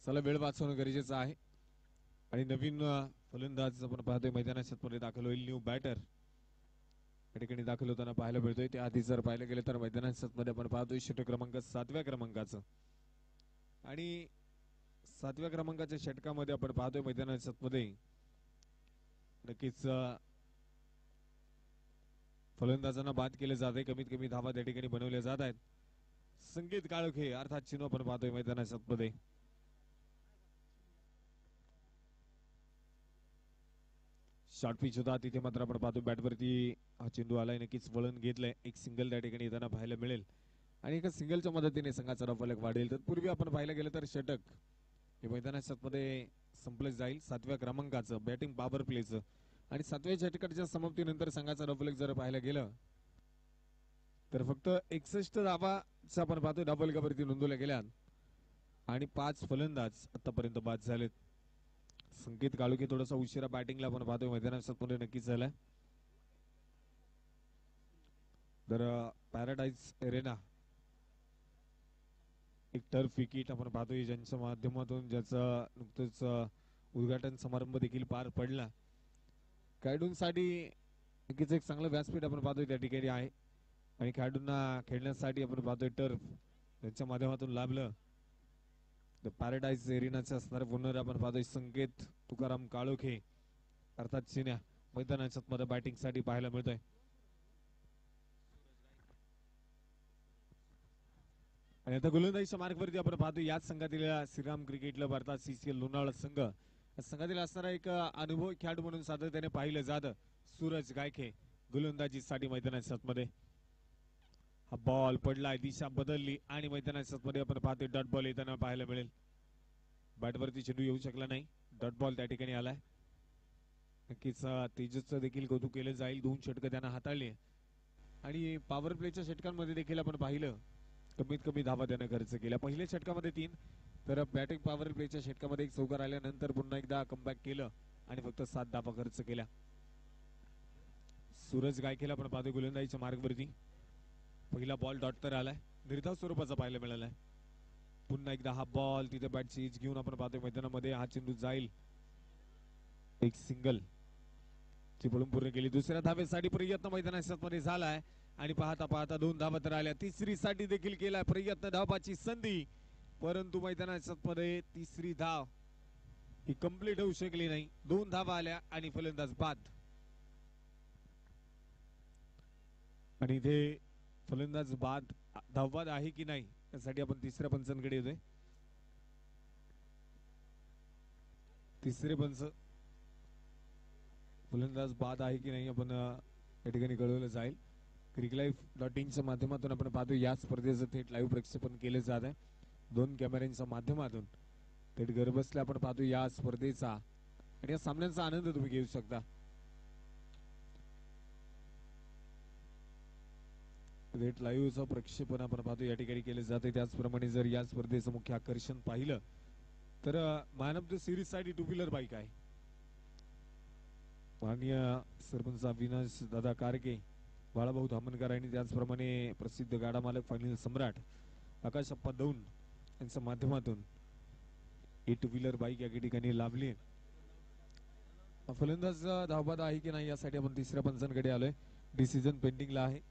चला वेळ वाचवणं गरजेचं आहे आणि नवीन फलंदाज आपण पाहतोय मैदानात दाखल होईल. न्यू बॅटर या ठिकाणी दाखल होताना पाहायला मिळतोय. त्याआधी जर पाहिलं गेलं तर मैदानात आपण पाहतोय षटक क्रमांक 7व्या क्रमांकाचं आणि 7व्या क्रमांकाच्या षटकामध्ये आपण पाहतोय मैदानात नक्कीच फलंदाजांना बाद केले जाते. कमीत कमी धावा त्या ठिकाणी बनवल्या जात आहेत. संकेत काळोखे अर्थात चिन्ह आपण पाहतोय मैदानात शॉर्ट पिच होता तिथे मात्र आपण पाहतो बॅटवरती हा चेंडू आलाय, नक्कीच वळण घेतलंय. एक सिंगल त्या ठिकाणी येताना पाहायला मिळेल आणि एका सिंगलच्या मदतीने संघाचा रफलक वाढेल. तर पूर्वी आपण पाहायला गेलं तर षटक हे मैदानाच्या मध्ये संपलं जाईल 7व्या क्रमांकाचं बॅटिंग पॉवर प्लेचं, आणि 7व्या षटकाच्या समाप्तीनंतर संघाचा रफलक जर पाहायला गेलं तर फक्त 61 धावाचा आपण पाहतोय धावफलकावरती नोंदवल्या गेल्या आणि 5 फलंदाज आतापर्यंत बाद झालेत. संकेत काळुके थोडासा उशिरा बॅटिंगला आपण पाहतोय मैदानाच्या मध्ये नक्कीच झालाय. तर पॅराडाईज एरेना एक टर्फ विकेट आपण पाहतोय ज्यांच्या माध्यमातून ज्याचं नुकतंच उद्घाटन समारंभ देखील पार पडला. खेळाडूंसाठी नक्कीच एक चांगलं व्यासपीठ आपण पाहतोय त्या ठिकाणी आहे आणि खेळाडूंना खेळण्यासाठी आपण पाहतोय टर्फ त्यांच्या माध्यमातून लाभलं. पॅराडाईज एरिनाचे असणारे ओनर आपण पाहतोय संकेत तुकाराम काळोखे अर्थात चिन्या मैदानाच्या मध्ये बॅटिंग साठी पाहायला मिळतोय. आणि आता गोलंदाजीच्या मार्गवरती आपण पाहतो याच संघातील श्रीराम क्रिकेट क्लब अर्थात CCL लोणावळा संघ या संघातील असणारा एक अनुभव खेळाडू म्हणून सातत्याने पाहिलं जातं सूरज गायखे गोलंदाजीसाठी मैदानाच्या मध्ये. हा बॉल पडलाय, दिशा बदलली आणि मैदानाच्या मध्ये आपण पाहतोय डॉट बॉल येताना पाहायला मिळेल. बॅटवरती चेंडू येऊ शकला नाही, डॉट बॉल त्या ठिकाणी आलाय. नक्कीच तेजसचं देखील कौतुक केलं जाईल, 2 षटकं त्यांना हाताळली आणि पॉवर प्लेच्या षटकांमध्ये देखील आपण पाहिलं कमीत कमी धावा त्याने खर्च केल्या. पहिल्या षटकामध्ये 3 तर बॅटिंग पॉवर प्लेच्या षटकामध्ये 1 चौकार आल्यानंतर पुन्हा एकदा कमबॅक केलं आणि फक्त 7 धावा खर्च केल्या. सूरज गायखेला आपण पाहतो गोलंदाजीच्या मार्गवरती. पहिला बॉल डॉट तर आलाय, निर्धाव स्वरूपाचा पाहायला मिळालाय. पुन्हा एकदा हा बॉल तिथे बॅटची एज घेऊन आपण पाहतोय मैदानामध्ये हा चेंडू जाईल. एक सिंगल ची पळून पूर्ण केली. दुसऱ्या धावेसाठी प्रयत्न मैदानाच्या मध्ये झालाय आणि पाहता पाहता 2 धावा तर आल्या. तिसरी साठी देखील केलाय प्रयत्न, धावाची संधी, परंतु मैदानाच्या मध्ये तिसरी धाव ही कंप्लीट होऊ शकली नाही. 2 धावा आल्या आणि फलंदाज बाद. आणि इथे फलंदाज बाद धावबाद आहे की नाही यासाठी आपण तिसऱ्या पंचांकडे येतोय. तिसरे पंच फलंदाज बाद आहे की नाही आपण या ठिकाणी कळवलं जाईल. cricklife.in माध्यमातून आपण पाहतो या स्पर्धेचं थेट लाईव्ह प्रक्षेपण केले जात आहे 2 कॅमेऱ्यांच्या माध्यमातून. थेट घर बसल्या आपण पाहतो या स्पर्धेचा आणि या सामन्यांचा आनंद तुम्ही घेऊ शकता. थेट लाईव्हचं प्रक्षेपण आपण पाहतो या ठिकाणी केले जाते. त्याचप्रमाणे जर या स्पर्धेचं मुख्य आकर्षण पाहिलं तर मॅन ऑफ द सिरीज साठी 2 व्हीलर बाईक आहे. माननीय सरपंच अविनाश दादा कारके, बाळाभाऊ धामणकर आणि त्याचप्रमाणे प्रसिद्ध गाडा मालक फायनल सम्राट आकाश अप्पा दौंड यांच्या माध्यमातून 2 व्हीलर बाईक या ठिकाणी लाभली. फलंदाज धावबाद आहे की नाही यासाठी आपण तिसऱ्या पंचांकडे आलोय. डिसिजन पेंडिंगला आहे.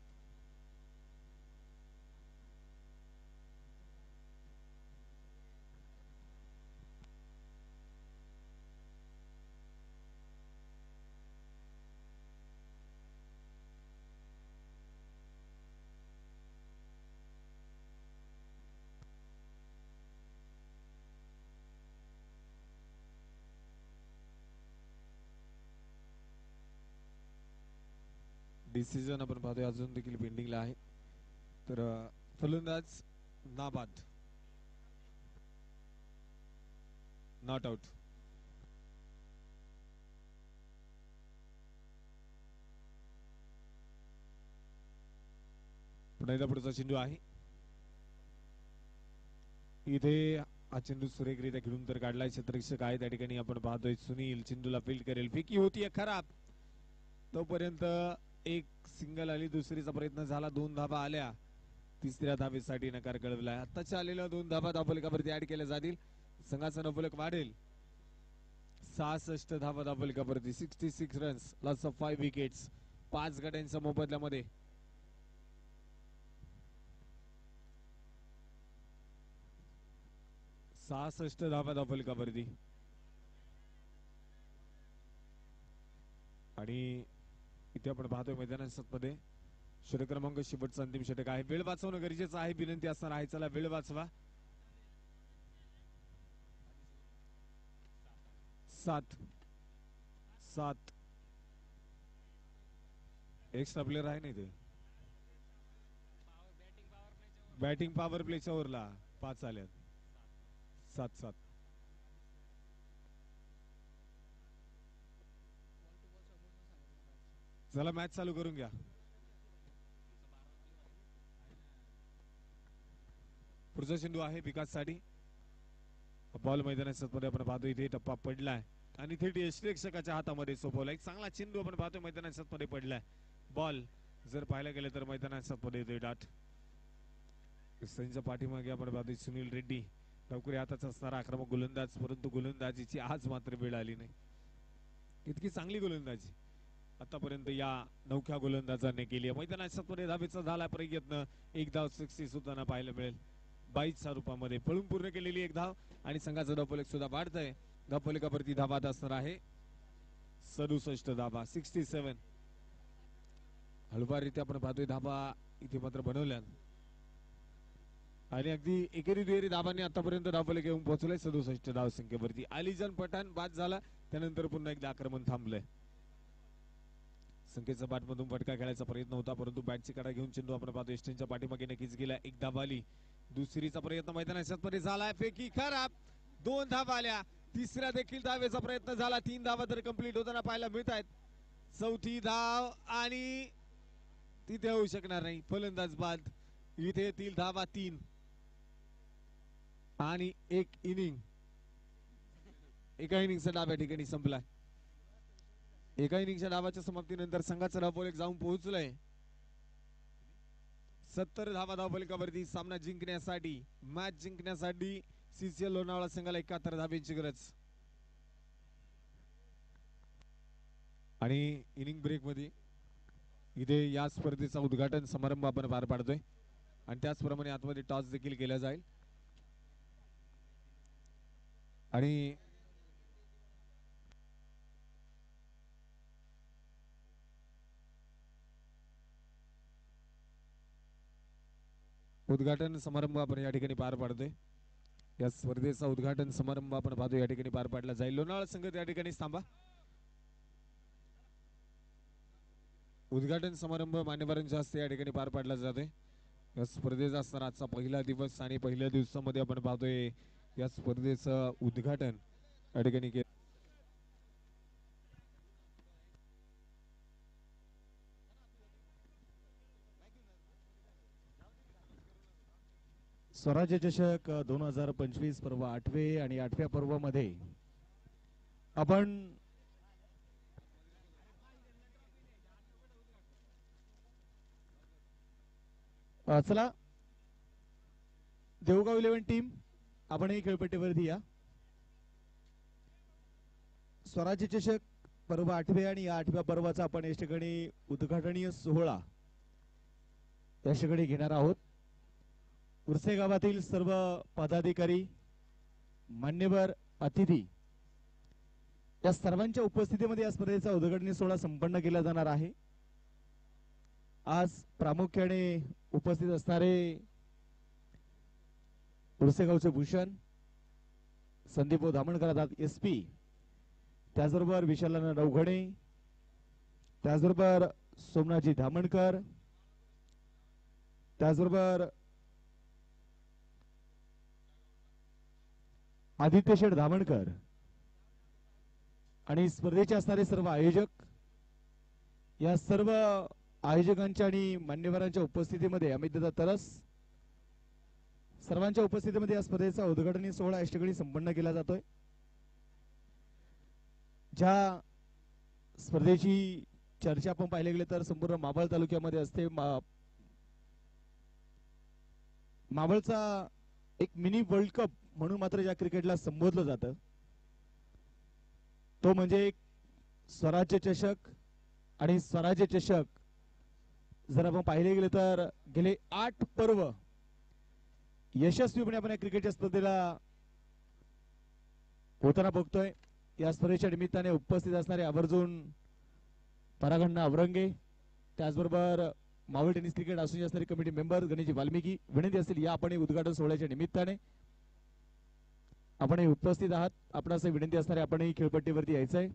डिसिजन आपण पाहतोय अजून देखील पेंडिंगला आहे. तर फलंदाज नाबाद, नॉट आउट. पुन्हा एकदा पुढचा चेंडू आहे. इथे हा चेंडू सुरेखरित्या खेळून तर काढलाय. क्षेत्ररक्षक आहे त्या ठिकाणी आपण पाहतोय सुनील चेंडूला फील्ड करेल. फेकी होतीये खराब, तोपर्यंत एक सिंगल आली. दुसरीचा प्रयत्न झाला, 2 धावा आल्या. तिसऱ्या धावेसाठी नकार कळवलाय. आताच्या आलेल्या 2 धावा धावफलकावरती ऍड केल्या जातील. संघाचा धावफलक वाढेल 66 धावा धावफलकावरती. 66 रन्स, लॉस ऑफ 5 विकेट्स. 5 गड्यांच्या मोबदल्यामध्ये 66 धावा धावफलकावरती. आणि इथे आपण पाहतोय मैदानामध्ये षटक क्रमांक शेवटचा अंतिम षटक आहे. वेळ वाचवणं गरजेचं आहे, विनंती असणार आहे. चला वेळ वाचवा. 7 7 एक्स्ट्रा प्लेअर आहे नाही ते बॅटिंग पॉवर प्लेच्या ओव्हरला 5 आल्यात 7-7. चला मॅच चालू करून घ्या. पुढचा चेंडू आहे विकाससाठी. बॉल मैदानाच्या मध्ये आपण पाहतो इथे टप्पा पडलाय आणि थेट यष्टीरक्षकाच्या हातामध्ये सोपवला. एक चांगला चेंडू आपण पाहतो मैदानाच्या मध्ये पडलाय. बॉल जर पाहायला गेलं तर मैदानाच्या मध्ये येतोय डाट. त्यांच्या पाठीमागे आपण पाहतोय सुनील रेड्डी लवकर हाताचा असणारा आक्रमक गोलंदाज, परंतु गोलंदाजीची आज मात्र वेळ आली नाही. इतकी चांगली गोलंदाजी आतापर्यंत या नौख्या गोलंदाजाने केली आहे. मैदानाच्या मध्ये धावेचा झाला प्रयत्न. एक धाव 60 सुद्धा पाहायला मिळेल. 22च्या रूपामध्ये पळून पूर्ण केलेली एक धाव आणि संघाचा धावफलक सुद्धा वाढतंय. धावफलकावरती धावा असणार आहे 67 धावा 67. हळूवारीत्या आपण पाहतोय धावा इथे मात्र बनवल्या आणि अगदी एकेरी दुहेरी धावांनी आतापर्यंत धावफलक येऊन पोहोचलंय 67 धाव संख्येवरती. अलीजान पठाण बाद झाला त्यानंतर पुन्हा एकदा आक्रमण थांबलंय. संख्येचा बॅटमधून फटका खेळायचा प्रयत्न होता परंतु बॅटची कडा घेऊन चेंडू आपण पाहतो एस्टेनच्या पाठीमागे नक्कीच गेला. एक धाव आली. दुसरीचा प्रयत्न मैदानाच्या मध्ये झालाय. फेकी खराब. 2 धावा आल्या. तिसऱ्या देखील धावेचा प्रयत्न झाला. 3 धावा तर कंप्लीट होताना पाहायला मिळत आहेत. 4थी धाव आणि तिथे होऊ शकणार नाही. फलंदाज बाद. इथे येतील धावा 3 आणि एक इनिंग. एका इनिंगचा डाव या ठिकाणी संपलाय. एका इनिंगच्या डावाच्या समाप्तीनंतर संघाचा धावफलक जाऊन पोहोचलंय 70 धावा धावफलकावरती. सामना जिंकण्यासाठी मॅच जिंकण्यासाठी सीसीएल लोणावळा संघाला 71 धावेची गरज. आणि इनिंग ब्रेक मध्ये इथे या स्पर्धेचा उद्घाटन समारंभ आपण पार पाडतोय आणि त्याचप्रमाणे आतमध्ये टॉस देखील केला जाईल आणि उद्घाटन समारंभ आपण या ठिकाणी पार पाडतोय. या स्पर्धेचा उद्घाटन समारंभ आपण पाहतो या ठिकाणी पार पाडला जाईल. लोणावळा संघ या ठिकाणी थांबा. उद्घाटन समारंभ मान्यवरांच्या हस्ते या ठिकाणी पार पाडला जातोय. या स्पर्धेचा असणार आजचा पहिला दिवस आणि पहिल्या दिवसामध्ये आपण पाहतोय या स्पर्धेचं उद्घाटन या ठिकाणी केलं. स्वराज्य चषक 2025 पर्व 8वे आणि 8व्या पर्वामध्ये आपण चला देवगाव 11 टीम आपणही खेळपट्टीवरती या. स्वराज्य चषक पर्व 8वे आणि या 8व्या पर्वाचा आपण या ठिकाणी उद्घाटनीय सोहळा या ठिकाणी घेणार आहोत. उर्से गावातील सर्व पदाधिकारी मान्यवर अतिथी या सर्वांच्या उपस्थितीमध्ये या स्पर्धेचा उद्घाटनी सोहळा संपन्न केला जाणार आहे. आज प्रामुख्याने उपस्थित असणारे उर्से गावचे भूषण संदीप धामणकर SP, त्याचबरोबर विशालाना नवघणे, त्याचबरोबर सोमनाथजी धामणकर, त्याचबरोबर आदित्य शेठ धामणकर आणि स्पर्धेचे असणारे सर्व आयोजक. या सर्व आयोजकांच्या आणि मान्यवरांच्या उपस्थितीमध्ये अमितदादा तरस सर्वांच्या उपस्थितीमध्ये या स्पर्धेचा उद्घाटनी सोहळा या ठिकाणी संपन्न केला जातोय. ज्या स्पर्धेची चर्चा आपण पाहिले गेले तर संपूर्ण मावळ तालुक्यामध्ये असते. मावळचा एक मिनी वर्ल्ड कप म्हणून मात्र ज्या क्रिकेटला संबोधलं जातं तो म्हणजे स्वराज्य चषक. आणि स्वराज्य चषक जर आपण पाहिले गेले तर गेले 8 पर्व यशस्वीपणे आपण या क्रिकेटच्या स्पर्धेला होताना बघतोय. या स्पर्धेच्या निमित्ताने उपस्थित असणारे आवर्जून परागण्णा अवरंगे, त्याचबरोबर मावळ टेनिस क्रिकेट असोसिएशन असणारे कमिटी मेंबर गणेशजी वाल्मिकी, विनंती असेल या आपण उद्घाटन सोहळ्याच्या निमित्ताने आपण उपस्थित आहात. आपणास विनंती असणारे आपणही खेळपट्टीवरती यायचंय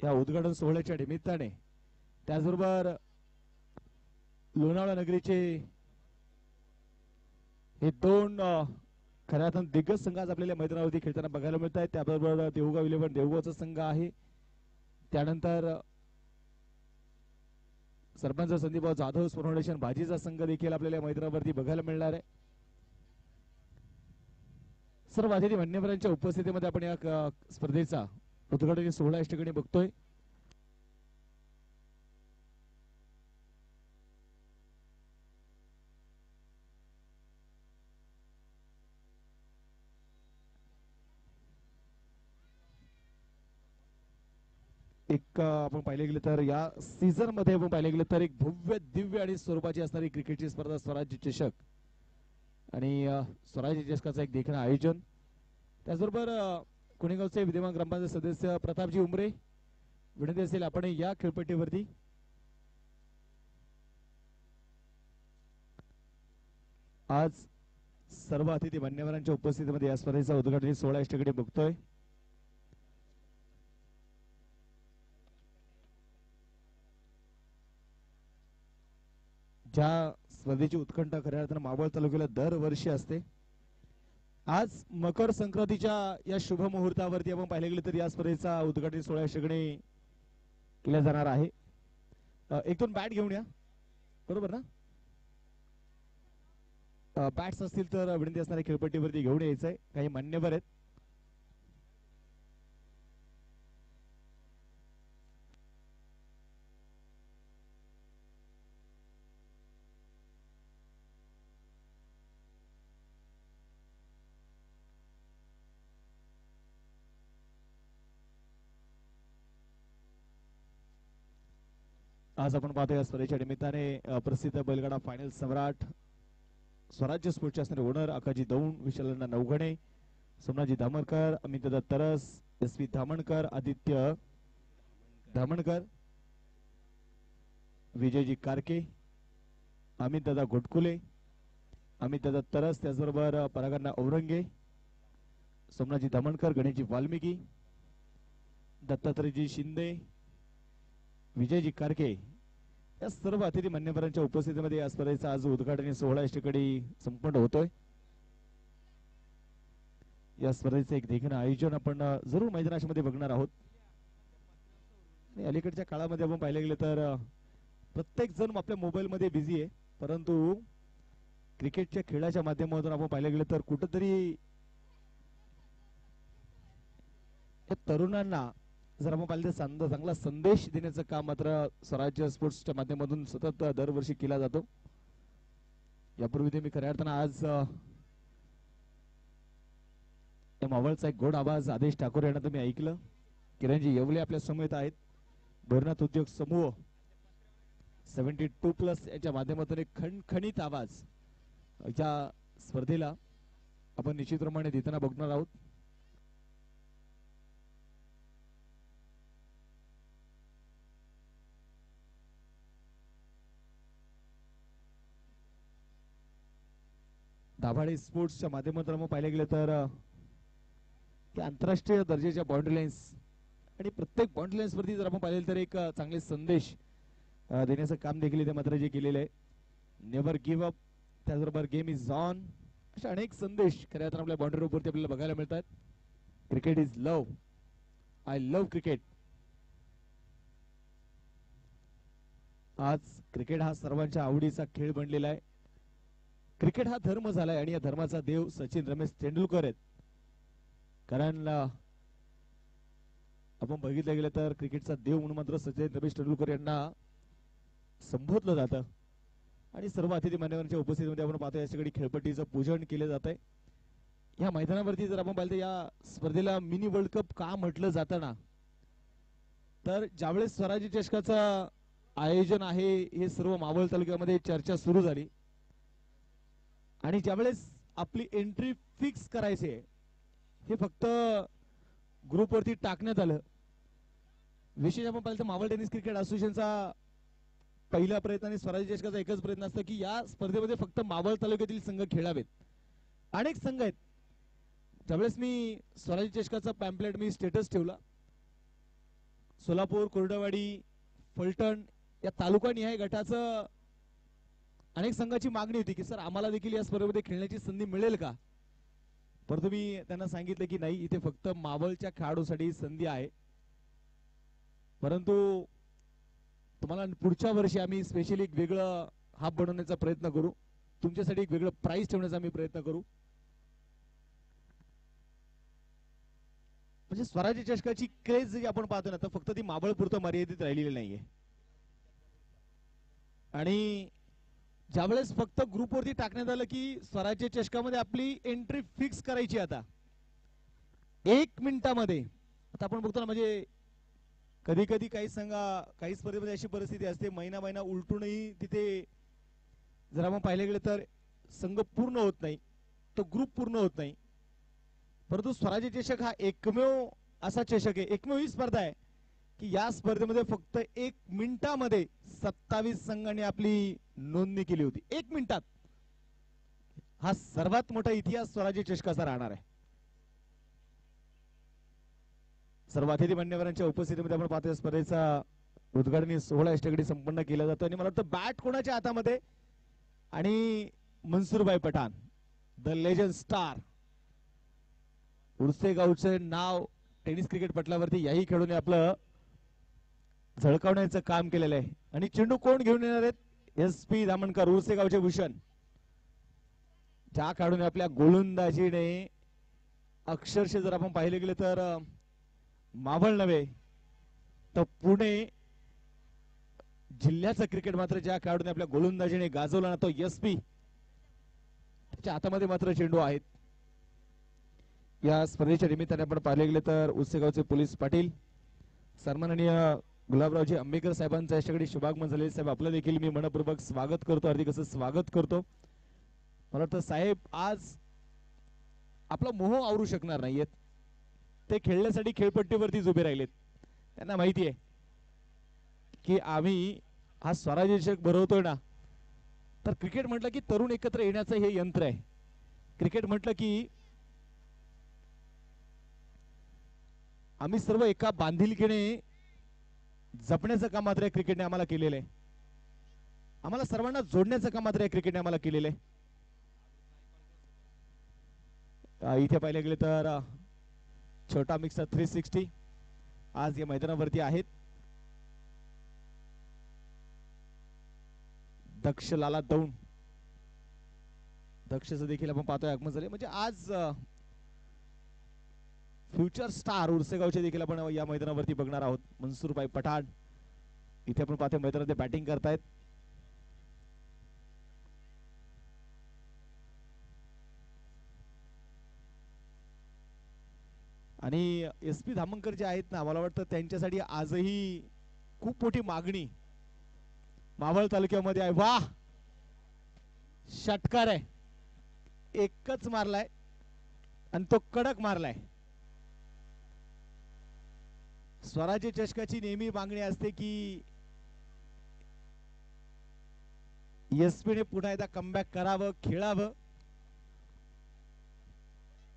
या उद्घाटन सोहळ्याच्या निमित्ताने. त्याचबरोबर लोणावळा नगरीचे हे दोन खऱ्या अर्थानं दिग्गज संघ आज आपल्याला मैदानावरती खेळताना बघायला मिळत आहेत. त्याबरोबर देऊगाव 11 देऊगावचा संघ आहे. त्यानंतर सरपंच संदीपराव जाधव फाउंडेशन भाजीचा संघ देखील आपल्याला मैदानावरती बघायला मिळणार आहे. सर्व अतिथी मान्यवरांच्या उपस्थितीमध्ये आपण या स्पर्धेचा उद्घाटन सोहळा या ठिकाणी बघतोय. एक आपण पाहिले गेले तर या सीझन मध्ये आपण पाहिले गेले तर एक भव्य दिव्य आणि स्वरूपाची असणारी क्रिकेटची स्पर्धा स्वराज्य चषक आणि स्वराज्य चषकाचं एक देखणं आयोजन. त्याचबरोबर कुणेगावचे विद्यमान ग्रामपंचायत सदस्य प्रतापजी उमरे विनंती असेल आपण या खेळपट्टीवरती आज सर्व अतिथी मान्यवरांच्या उपस्थितीमध्ये या स्पर्धेचा उद्घाटन सोहळा या ठिकाणी बघतोय. ज्या स्पर्धेची उत्कंठा खऱ्या अर्थानं मावळ तालुक्याला दरवर्षी असते. आज मकर संक्रांतीच्या या शुभ मुहूर्तावरती आपण पाहिले गेले तर या स्पर्धेचा उद्घाटन सोहळा या ठिकाणी केला जाणार आहे. एक दोन बॅट घेऊन या, बरोबर ना? बॅट्स असतील तर विनंती असणाऱ्या खेळपट्टीवरती घेऊन यायचंय. काही मान्यवर आहेत. आज आपण पाहतो या स्पर्धेच्या निमित्ताने प्रसिद्ध बैलगाडा फायनल सम्राट स्वराज्य स्पोर्ट्सचे असणारे ओनर आकाजी दौंड, विशालण्णा नवघणे, सोमनाथजी धामणकर, अमितदादा तरस, एस व्ही धामणकर, आदित्य धामणकर, विजयजी कारके, अमितदादा घोटकुले, अमितदादा तरस, त्याचबरोबर परागण्णा औरंगे, सोमनाथजी धामणकर, गणेशजी वाल्मिकी, दत्तात्रयजी शिंदे, विजयजी कारके या सर्व अतिथी मान्यवरांच्या उपस्थितीमध्ये या स्पर्धेचा आज उद्घाटन सोहळा या ठिकाणी संपन्न होतोय. या स्पर्धेचं एक देखणं आयोजन आपण जरूर मैदानामध्ये बघणार आहोत. आणि अलीकडच्या काळामध्ये आपण पाहिले गेले तर प्रत्येक जण आपल्या मोबाईल मध्ये बिझी आहे, परंतु क्रिकेटच्या खेळाच्या माध्यमातून आपण पाहिले गेले तर कुठेतरी तरुणांना जर आपण पाहिलं तर चांगला संदेश देण्याचं काम मात्र स्वराज्य स्पोर्ट्सच्या माध्यमातून सतत दरवर्षी केला जातो. यापूर्वी ते मी खऱ्या अर्थानं आज मावळचा एक गोड आवाज आदेश ठाकूर यांना तुम्ही ऐकलं. किरणजी येवले आपल्या समेत आहेत. भैरनाथ उद्योग समूह 72+ याच्या माध्यमातून एक खणखणीत आवाज या स्पर्धेला आपण निश्चितप्रमाणे देताना बघणार आहोत. दाभाडे स्पोर्ट्सच्या माध्यमातून आपण पाहिले गेले तर आंतरराष्ट्रीय दर्जाच्या बाउंड्री लाईन्स आणि प्रत्येक बाउंड्री लाईन्स वरती जर आपण पाहिले तर एक चांगले संदेश देण्याचं काम देखील इथे मात्र जे केलेलं आहे. नेव्हर गिव्ह अप, त्याचबरोबर गेम इज ऑन, अशा अनेक संदेश खऱ्या अर्थानं आपल्या बाउंड्री वरती आपल्याला बघायला मिळतात. Cricket is love, I love cricket. आज क्रिकेट हा सर्वांच्या आवडीचा खेळ बनलेला आहे. क्रिकेट हा धर्म झालाय आणि या धर्माचा देव सचिन रमेश तेंडुलकर आहेत. कारण आपण बघितलं गेलं तर क्रिकेटचा देव म्हणून मात्र सचिन रमेश तेंडुलकर यांना संबोधलं जातं. आणि सर्व अतिथी मान्यवरांच्या उपस्थितीमध्ये आपण पाहतो या सगळी खेळपट्टीचं पूजन केलं जात आहे. या मैदानावरती जर आपण पाहिलं तर या स्पर्धेला मिनी वर्ल्ड कप का म्हटलं जातं ना, तर ज्यावेळेस स्वराज्य चषकाचं आयोजन आहे हे सर्व मावळ तालुक्यामध्ये चर्चा सुरू झाली आणि ज्यावेळेस आपली एंट्री फिक्स करायची हे फक्त ग्रुपवरती टाकण्यात आलं. विशेष आपण पाहिलं तर मावळ टेनिस क्रिकेट असोसिएशनचा पहिला प्रयत्न आणि स्वराज्य चषकाचा एकच प्रयत्न असतो की या स्पर्धेमध्ये फक्त मावळ तालुक्यातील संघ खेळावेत. अनेक संघ आहेत. ज्यावेळेस मी स्वराज्य चषकाचा पॅम्पलेट मी स्टेटस ठेवला, सोलापूर, कोरडवाडी, फलटण या तालुका निहाय गटाचं अनेक संघाची मागणी होती की सर आम्हाला देखील या स्पर्धेमध्ये खेळण्याची संधी मिळेल का, परंतु मी त्यांना सांगितलं की नाही, इथे फक्त मावळच्या खेळाडूसाठी संधी आहे. परंतु तुम्हाला पुढच्या वर्षी आम्ही स्पेशली एक वेगळं हब बनवण्याचा प्रयत्न करू, तुमच्यासाठी एक वेगळं प्राइस ठेवण्याचा आम्ही प्रयत्न करू. म्हणजे स्वराज्य चषकाची क्रेज जी आपण पाहतो ना, तर फक्त ती मावळपुरतं मर्यादित राहिलेली नाहीये. आणि ज्यावेळेस फक्त ग्रुपवरती टाकण्यात आलं की स्वराज्य चषकामध्ये आपली एंट्री फिक्स करायची आता 1 मिनिटामध्ये. आता आपण बघतो ना, म्हणजे कधी कधी काही काही स्पर्धेमध्ये अशी परिस्थिती असते, महिना महिना उलटूनही तिथे जर आपण पाहिलं गेलं तर संघ पूर्ण होत नाही, तो ग्रुप पूर्ण होत नाही. परंतु स्वराज्य चषक हा एकमेव असा चषक आहे, एकमेव ही स्पर्धा आहे की या स्पर्धेमध्ये फक्त 1 मिनिटामध्ये 27 संघांनी आपली नोंदणी केली होती. 1 मिनिटात. हा सर्वात मोठा इतिहास स्वराज्य चषकाचा राहणार आहे. सर्व अतिथी मान्यवरांच्या उपस्थितीमध्ये आपण पाहतोय स्पर्धेचा उद्घाटनी सोहळा इष्टगडी संपन्न केला जातो. आणि मला वाटतं बॅट कोणाच्या हातामध्ये, आणि Mansoorbhai Pathan the legend star, Urse गावचे नाव टेनिस क्रिकेट पटलावरती याही खेळून आपलं झळकावण्याचं काम केलेलं आहे. आणि चेंडू कोण घेऊन येणार आहेत? SP धामणकर, उर्से गावचे भूषण. ज्या खेळाडूने आपल्या गोलंदाजीने अक्षरशः जर आपण पाहिले गेले तर मावळ नव्हे तर पुणे जिल्ह्याचं क्रिकेट मात्र ज्या खेळाडूने आपल्या गोलंदाजीने गाजवला ना, तो SP. त्याच्या हातामध्ये मात्र चेंडू आहेत. या स्पर्धेच्या निमित्ताने आपण पाहिले गेले तर उर्सेगावचे पोलीस पाटील सन्माननीय गुलाबरावजी आंबेकर साहेबांचा याच्याकडे शुभागमन झाले. साहेब आपलं देखील मी मनपूर्वक स्वागत करतो, हार्दिक असं स्वागत करतो. मला वाटतं साहेब आज आपला मोह आवरू शकणार नाहीयेत, ते खेळण्यासाठी खेळपट्टीवरतीच उभे राहिलेत. त्यांना माहिती आहे की आम्ही हा स्वराज्य चषक भरवतोय ना, तर क्रिकेट म्हटलं की तरुण एकत्र येण्याचं हे यंत्र आहे. क्रिकेट म्हटलं की आम्ही सर्व एका बांधिलकीने जपण्याचं काम मात्र क्रिकेटने आम्हाला केलेलं आहे. आम्हाला सर्वांना जोडण्याचं काम मात्र क्रिकेटने आम्हाला केलेलं आहे. इथे पाहिले गेले तर छोटा मिक्सर 360 आज या मैदानावरती आहेत. दक्ष लाला दौंड, दक्षचं देखील आपण पाहतोय आगमन झाले. म्हणजे आज फ्युचर स्टार उर्सेगावचे देखील आपण या मैदानावरती बघणार आहोत. मनसूरभाई पठाण इथे आपण पाहतोय मैदानात बॅटिंग करतायत. आणि SP धामणकर जे आहेत ना, मला वाटतं त्यांच्यासाठी आजही खूप मोठी मागणी मावळ तालुक्यामध्ये आहे. वाह, षटकार आहे, एकच मारलाय आणि तो कडक मारलाय. स्वराज्य चषकाची नेहमी मागणी असते की SP ने पुन्हा एकदा कमबॅक करावं, खेळावं.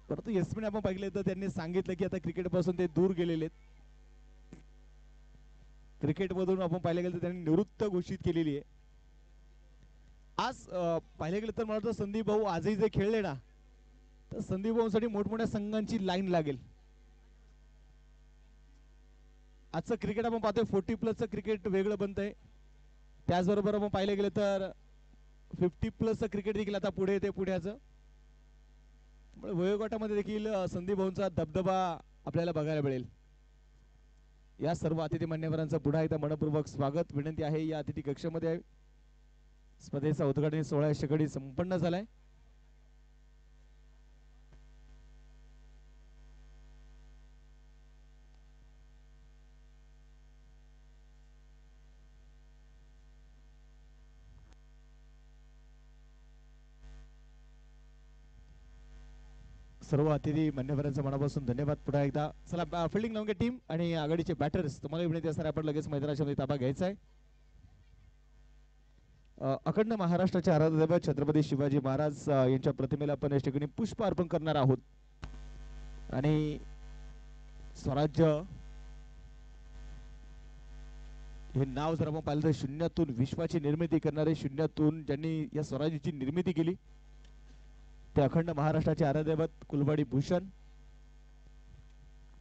परंतु SP ने आपण पाहिलं तर त्यांनी सांगितलं की आता क्रिकेट पासून ते दूर गेलेले आहेत. क्रिकेट मधून आपण पाहिलं गेलं तर त्यांनी निवृत्त घोषित केलेली आहे. आज पाहिलं गेलं तर मला वाटतं संदीप भाऊ आजही जे खेळले ना, तर संदीप भाऊंसाठी मोठमोठ्या संघांची लाईन लागेल. आजचं क्रिकेट आपण पाहतोय 40+ क्रिकेट वेगळं बनतंय. त्याचबरोबर आपण पाहिलं गेलं तर 50+ क्रिकेट देखील आता पुढे येते पुण्याचं. वयोगटामध्ये देखील संदीप भाऊंचा दबदबा आपल्याला बघायला मिळेल. या सर्व अतिथी मान्यवरांचं पुन्हा एकदा मनपूर्वक स्वागत विनंती आहे. या अतिथी कक्षामध्ये स्पर्धेचा उद्घाटन सोहळा शेकडी संपन्न झालाय. सर्व अतिथी मान्यवरांचं मनापासून धन्यवाद. पुन्हा एकदा चला फिल्डिंग लावून घ्या टीम आणि आघाडीचे बॅटर्स. तुम्हाला विनंती असणार आपण लगेच मैदानाच्या ताबा घ्यायचा आहे. अखंड महाराष्ट्राचे आराध्य छत्रपती शिवाजी महाराज यांच्या प्रतिमेला आपण या ठिकाणी पुष्प अर्पण करणार आहोत. आणि स्वराज्य हे नाव जर आपण पाहिलं तर शून्यातून विश्वाची निर्मिती करणारे, शून्यातून ज्यांनी या स्वराज्याची निर्मिती केली ते अखंड महाराष्ट्राचे आराध्यदैवत कुलवाडी भूषण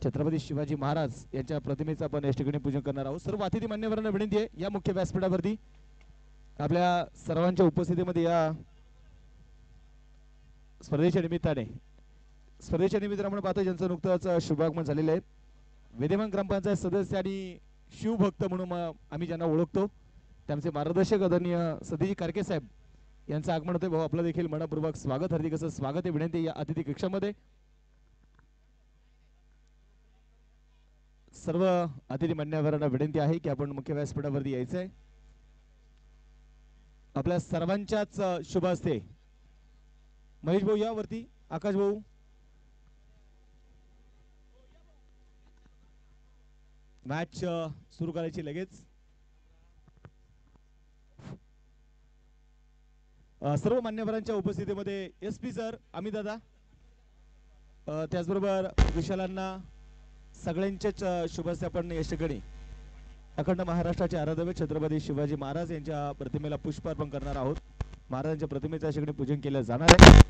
छत्रपती शिवाजी महाराज यांच्या प्रतिमेचं आपण या ठिकाणी पूजन करणार आहोत. सर्व अतिथी मान्यवरांना विनंती आहे या मुख्य व्यासपीठावरती आपल्या सर्वांच्या उपस्थितीमध्ये या स्पर्धेच्या निमित्ताने आपण पाहतो ज्यांचं नुकतंच शुभागमन झालेलं आहे. विद्यमान ग्रामपंचायत सदस्य आणि शिवभक्त म्हणून आम्ही ज्यांना ओळखतो त्यांचे मार्गदर्शक आदरणीय सतीजी कारके साहेब यांचं आगमन होते. भाऊ आपलं देखील मनपूर्वक स्वागत, हार्दिक असं स्वागत आहे. विनंती या अतिथी कक्षामध्ये सर्व अतिथी मान्यवरांना विनंती आहे की आपण मुख्य व्यासपीठावरती यायचंय. आपल्या सर्वांच्याच शुभ असते. महेश भाऊ या वरती, आकाश भाऊ मॅच सुरू करायची लगेच. सर्व मान्यवरांच्या उपस्थितीमध्ये SP सर, अमित दादा, त्याचबरोबर विशालांना सगळ्यांचेच शुभ असते. आपण या ठिकाणी अखंड महाराष्ट्राचे आराध्यदैवत छत्रपती शिवाजी महाराज यांच्या प्रतिमेला पुष्पार्पण करणार आहोत. महाराजांच्या प्रतिमेचं या ठिकाणी पूजन केलं जाणार आहे.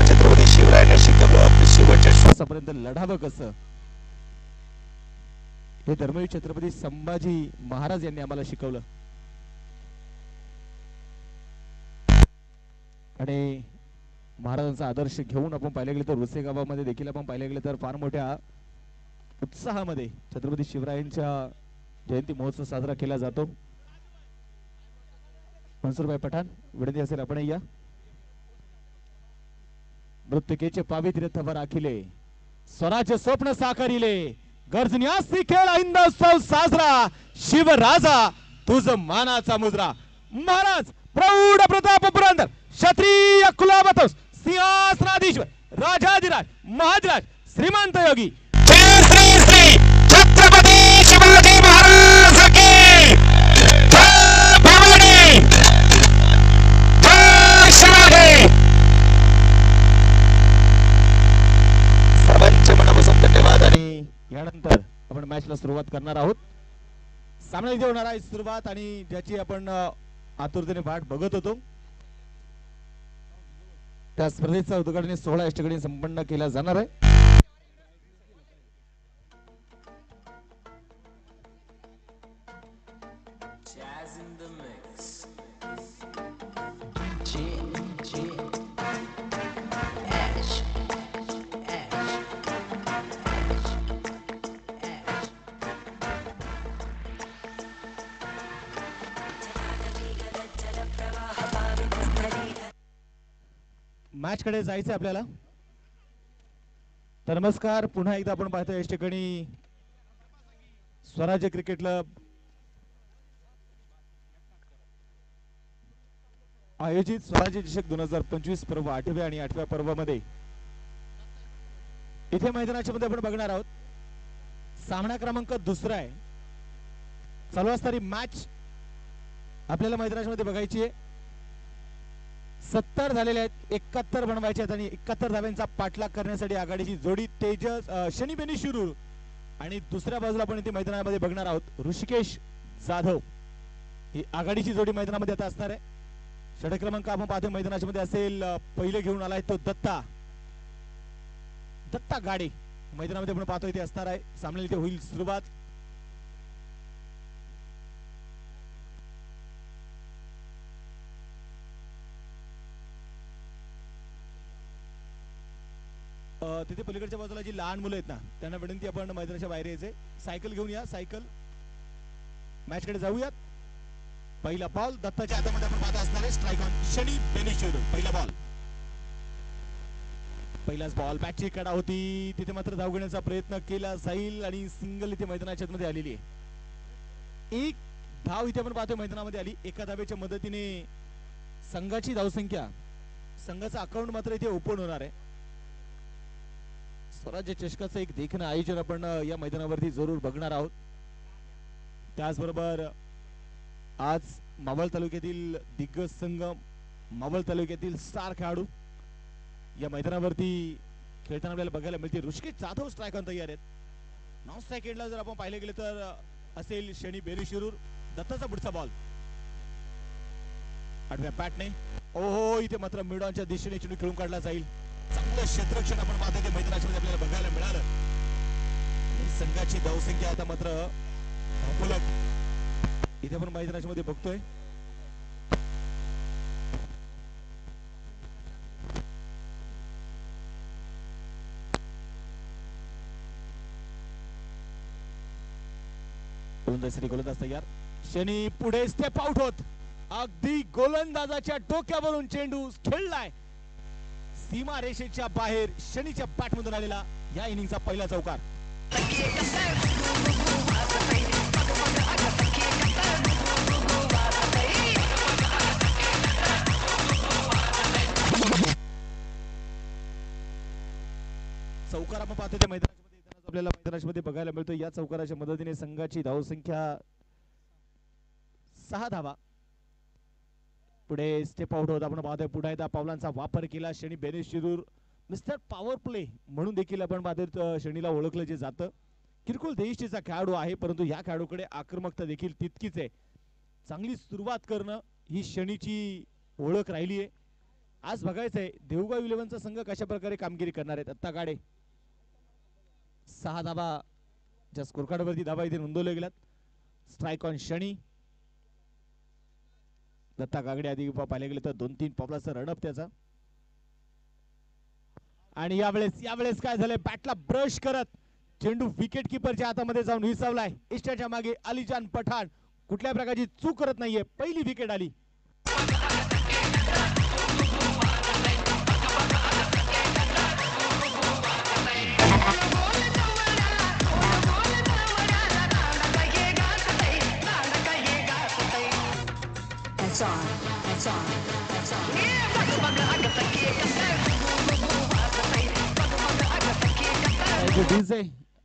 छत्रपती शिवरायांनी शिकवलं शेवटच्या श्वासापर्यंत लढावं कसं हे धर्मवीर छत्रपती संभाजी महाराज यांनी आम्हाला शिकवलं. आणि महाराजांचा आदर्श घेऊन आपण पाहिले गेले तर रुसे गावामध्ये देखील आपण पाहिले गेले तर फार मोठ्या उत्साहामध्ये छत्रपती शिवरायांच्या जयंती महोत्सव साजरा केला जातो. मनसूरभाई पठाण विनंती असेल आपण या. मृत्युकेचे पावित्र्य थवर आखिले, स्वराज्य स्वप्न साकारिले, गर्जन्यासी खेळ हिंदोत्सव साजरा, शिवराजा तुझ मानाचा मुजरा. महाराज प्रौढ प्रताप पुरंदर क्षत्रिय कुलावतंस सिंहासनाधीश्वर राजाधिराज महाधिराज श्रीमंत योगी जय श्री श्री छत्रपती शिवाजी महाराज की जय. भवानी जय शिवाजी. सर्वांचे मनापासून धन्यवाद. आणि यानंतर आपण मॅचला सुरुवात करणार आहोत. सामना इथे होणार आहे सुरुवात आणि ज्याची आपण आतुरतेने वाट बघत होतो त्या स्पर्धेचा उद्घाटन सोहळा या ठिकाणी संपन्न केला जाणार आहे. Jazz in the mix. Match कडे जायचंय आपल्याला. तर नमस्कार, पुन्हा एकदा आपण पाहतो या ठिकाणी स्वराज्य क्रिकेट क्लब आयोजित स्वराज्य चषक 2025 पर्व 8व्या आणि 8व्या पर्वामध्ये इथे मैदानाच्या मध्ये आपण बघणार आहोत. सामना क्रमांक दुसरा आहे. चालू असणारी मॅच आपल्याला मैदानाच्या मध्ये बघायची आहे. 70 झालेले आहेत, 71 बनवायचे आहेत आणि 71 धाव्यांचा पाठलाग करण्यासाठी आघाडीची जोडी तेजस शनी शिरूर आणि दुसऱ्या बाजूला आपण इथे मैदानामध्ये बघणार आहोत ऋषिकेश जाधव. ही आघाडीची जोडी मैदानामध्ये आता असणार आहे. षटक क्रमांक आपण पाहतो मैदानाच्या मध्ये असेल. पहिले घेऊन आलाय तो दत्ता गाडे मैदानामध्ये आपण पाहतो इथे असणार आहे. सामन्याला इथे होईल सुरुवात. तिथे पलीकडच्या बाजूला जी लहान मुलं आहेत ना त्यांना विनंती आपण मैदानाच्या बाहेर यायचे. सायकल घेऊन या, सायकल. मॅच कडे जाऊयात. पहिला बॉल दत्ताच्या हातामध्ये आपण पाहत असणार आहे. Strike on Shani Benishiro. पहिला बॉल, पहिलाच बॉल. बॅटची कडा होती तिथे मात्र धाव घेण्याचा प्रयत्न केला जाईल आणि सिंगल इथे मैदानाच्या मध्ये आलेली आहे. एक धाव इथे आपण पाहतोय मैदानामध्ये आली. एका धावेच्या मदतीने संघाची धावसंख्या, संघाचा अकाउंट मात्र इथे ओपन होणार आहे. स्वराज्य चषकाचं एक देखणं आयोजन आपण या मैदानावरती जरूर बघणार आहोत. त्याचबरोबर आज मावळ तालुक्यातील दिग्गज संघ, मावळ तालुक्यातील स्टार खेळाडू या मैदानावरती खेळताना आपल्याला बघायला मिळते. ऋषिकेश जाधव स्ट्राईक ऑन तयार आहेत. नॉन स्ट्राईक एंडला जर आपण पाहिले गेले तर असेल शनी बेरीशिरूर. दत्ताचा पुढचा बॉल आठव्या बॅटने. ओहो, इथे मात्र मिडॉनच्या दिशेने चेंडू खेळून काढला जाईल. चांगलं क्षेत्ररक्षण आपण पाहतोय ते मैदानामध्ये आपल्याला बघायला मिळालं. संघाची धावसंख्या आता मात्र अपलक इथे आपण मैदानामध्ये बघतोय. गोलंदाज तयार. शनी पुढे स्टेप आउट होत अगदी गोलंदाजाच्या डोक्यावरून चेंडू खेळलाय सीमा रेषेच्या बाहेर. शनीच्या बॅटमधून आलेला या इनिंगचा पहिला चौकार. चौकार आपण पाहतो त्या मैदानामध्ये आपल्याला मैदानामध्ये बघायला मिळतो. या चौकाराच्या मदतीने संघाची धावसंख्या 6 धावा. पुढे स्टेप आउट होत आपण पाहतोय. पुन्हा एकदा पावलांचा वापर केला शनी बेरीशिरूर. मिस्टर पॉवर प्ले म्हणून देखील आपण पाहतोय शनीला ओळखलं जे जातं. किरकोळ देशटीचा खेळाडू आहे परंतु या खेळाडूकडे आक्रमकता देखील तितकीच आहे. चांगली सुरुवात करणं ही शनीची ओळख राहिली आहे. आज बघायचंय देवगाव 11चा संघ कशा प्रकारे कामगिरी करणार आहेत. आत्ता गाडे 6 धावा ज्या स्कोर कार्डवरती धावा इथे नोंदवल्या गेल्यात. Strike on Shani. दत्ता गागडे आधी पाहिले गेले तर 2-3 पॉपलाचा रनअप त्याचा. आणि यावेळेस काय झालंय बॅटला ब्रश करत चेंडू विकेट किपरच्या हातामध्ये जाऊन विसावलाय. इष्टाच्या मागे अलीजान पठाण कुठल्या प्रकारची चूक करत नाहीये. पहिली विकेट आली.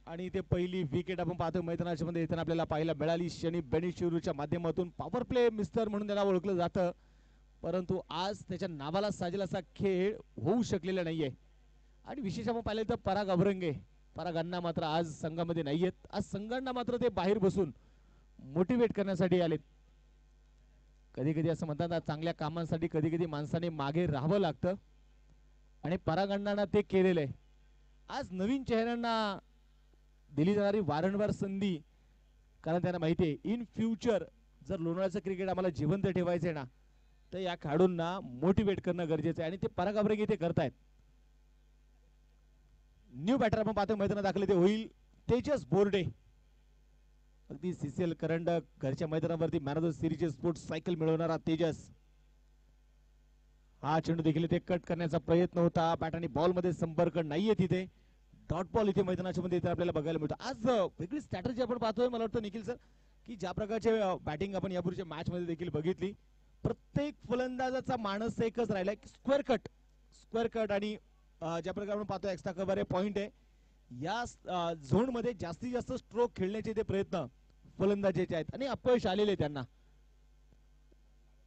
आणि ते पहिली विकेट आपण पाहतोय मैदानाच्या मध्ये येताना आपल्याला पाहायला मिळाली. शनी बेरीशिरूरच्या माध्यमातून पॉवर प्ले मिस्टर म्हणून त्याला ओळखलं जातं परंतु आज त्याच्या नावाला साजेल असा खेळ होऊ शकलेला नाहीये. आणि विशेष आपण पाहिलं तर पराग अभरंगे परागांना मात्र आज संघामध्ये नाहीयेत. आज संघांना मात्र ते बाहेर बसून मोटिवेट करण्यासाठी आलेत. कधी कधी असं म्हणतात चांगल्या कामांसाठी कधी कधी माणसाने मागे राहावं लागतं आणि परागांना ते केलेलं आहे. आज नवीन चेहऱ्यांना दिली जाणारी वारंवार संधी कारण त्यांना माहिती आहे इन फ्युचर जर लोणावळ्याचं क्रिकेट आम्हाला जिवंत ठेवायचं ना तर या खेळाडूंना मोटिवेट करणं गरजेचं आहे आणि ते पराग अभरंगे ते करतायत. न्यू बॅटर आपण पाहतो मैदानात दाखल ते होईल तेजस बोर्डे. अगदी सीसीएल करंडक घरच्या मैदानावरती man of the series sports cycle मिळवणारा तेजस. हा चेंडू देखील ते कट करण्याचा प्रयत्न होता. बॅट आणि बॉल मध्ये संपर्क नाहीये तिथे. डॉट बॉल इथे मैदानाच्या मध्ये आपल्याला बघायला मिळतो. आज वेगळी स्ट्रॅटेजी आपण पाहतोय मला वाटतं निखिल सर की ज्या प्रकारचे बॅटिंग आपण यापूर्वीच्या मॅच मध्ये देखील बघितली. प्रत्येक फलंदाजाचा मानस एकच राहिलाय स्क्वेअर कट आणि ज्या प्रकारे आपण पाहतोय एक्स्ट्रा कव्हर आहे पॉइंट आहे. या झोन मध्ये जास्तीत जास्त स्ट्रोक खेळण्याचे ते प्रयत्न फलंदाजाचे आहेत आणि अपयश आलेले त्यांना.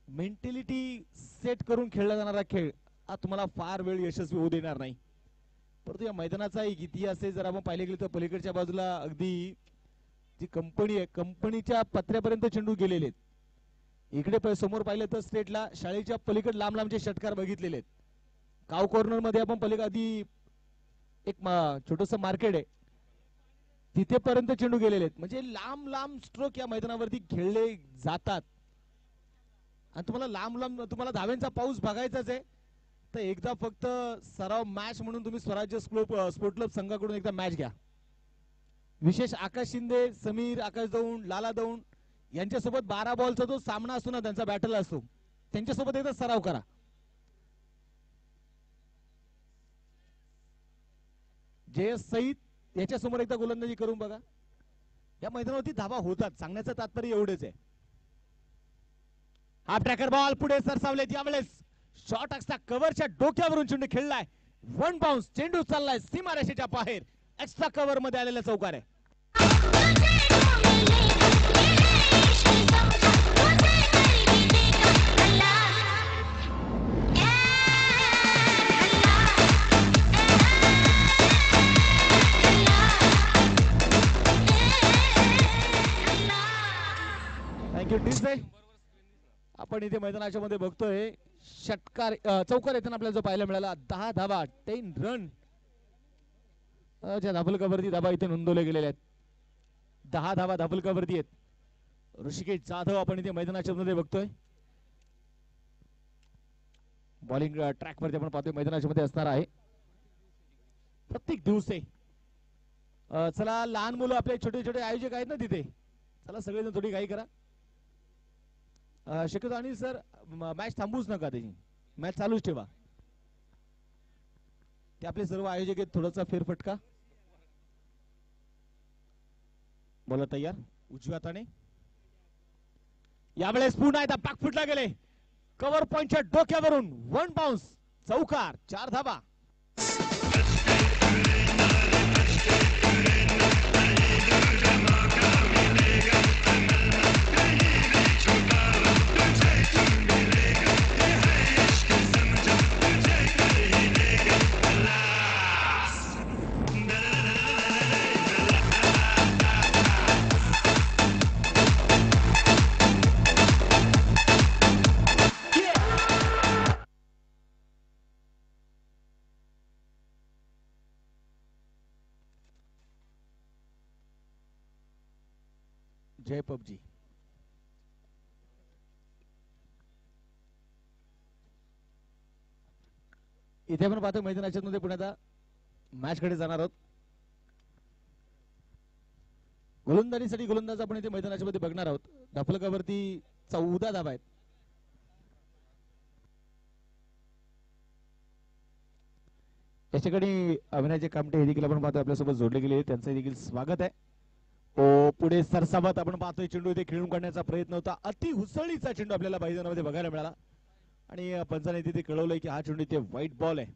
मेंटॅलिटी सेट करून खेळला जाणारा खेळ हा तुम्हाला फार वेळ यशस्वी होऊ देणार नाही. परंतु या मैदानाचा एक इतिहास आहे. जर आपण पाहिले गेले तर पलीकडच्या बाजूला अगदी जी कंपनी आहे कंपनीच्या पत्र्यापर्यंत चेंडू गेलेले आहेत. इकडे समोर पाहिलं तर स्टेटला शाळेच्या पलीकडे लांब लांबचे षटकार बघितलेले आहेत. काव कॉर्नर मध्ये आपण पलीकडे आधी एक छोटस मार्केट आहे तिथे पर्यंत चेंडू गेलेले आहेत. म्हणजे लांब लांब स्ट्रोक या मैदानावरती खेळले जातात आणि तुम्हाला लांब लांब तुम्हाला धाव्यांचा पाऊस बघायचाच आहे तर एकदा फक्त सराव मॅच म्हणून तुम्ही स्वराज्य स्पोर्ट क्लब संघाकडून एकदा मॅच घ्या. विशेष आकाश शिंदे समीर आकाश दौंड लाला दौंड यांच्यासोबत 12 बॉलचा जो सामना असतो ना त्यांचा बॅटल असतो त्यांच्यासोबत एकदा सराव करा. जयस सईद याच्यासमोर एकदा गोलंदाजी करून बघा. या मैदानावरती धावा होतात सांगण्याचं तात्पर्य एवढेच आहे. हाफ ट्रॅकर बॉल पुढे सरसावलेत. यावेळेस शॉट असता कव्हरच्या डोक्यावरून चेंडू खेळलाय. 1 बाउन्स चेंडू चाललाय सीमारेषेच्या बाहेर. एक्स्ट्रा कव्हर मध्ये आलेला चौकार आहे. चेंडूच आहे आपण इथे मैदानाच्या मध्ये बघतोय. षटकार चौकार येताना आपल्याला जो पाहायला मिळाला 10 धावा 10 रन ज्या धाबलकावरती धाबा इथे नोंदवले गेलेले आहेत. 10 धावा धाबलकावरती आहेत. ऋषिकेश जाधव आपण इथे मैदानाच्या मध्ये बघतोय. बॉलिंग ट्रॅक वरती आपण पाहतोय मैदानाच्या मध्ये असणार आहे प्रत्येक दिवशी. चला लहान मुलं आपले छोटे छोटे आयोजक आहेत ना तिथे, चला सगळेजण थोडी घाई करा. शक्यतो अनिल सर मॅच थांबूच नका, त्याची मॅच चालूच ठेवा. ते आपले सर्व आयोजक आहेत. थोडासा फेरफटका. बोला तयार. उजव्या हाताने यावेळेस पुन्हा एकदा बॅक फुटला गेले. कव्हर पॉइंटच्या डोक्यावरून 1 बाउन्स. चौकार 4 धावा. जय पबजी. इथे आपण पाहतो मैदानाच्या मध्ये पुण्यात मॅच कडे जाणार आहोत. गोलंदाजीसाठी गोलंदाज आपण इथे मैदानाच्या मध्ये बघणार आहोत. ढापलकावरती 14 धावा आहेत. याच्याकडे अविनाशचे कामटे हे देखील आपण पाहतो आपल्यासोबत जोडले गेले. त्यांचं देखील स्वागत आहे. पुढे सरसावत आपण पाहतोय. चेंडू इथे खेळून काढण्याचा प्रयत्न होता. अति हुसळीचा चेंडू आपल्याला मैदानामध्ये बघायला मिळाला आणि पंचाने तिथे कळवलंय की हा चेंडू इथे व्हाईट बॉल आहे.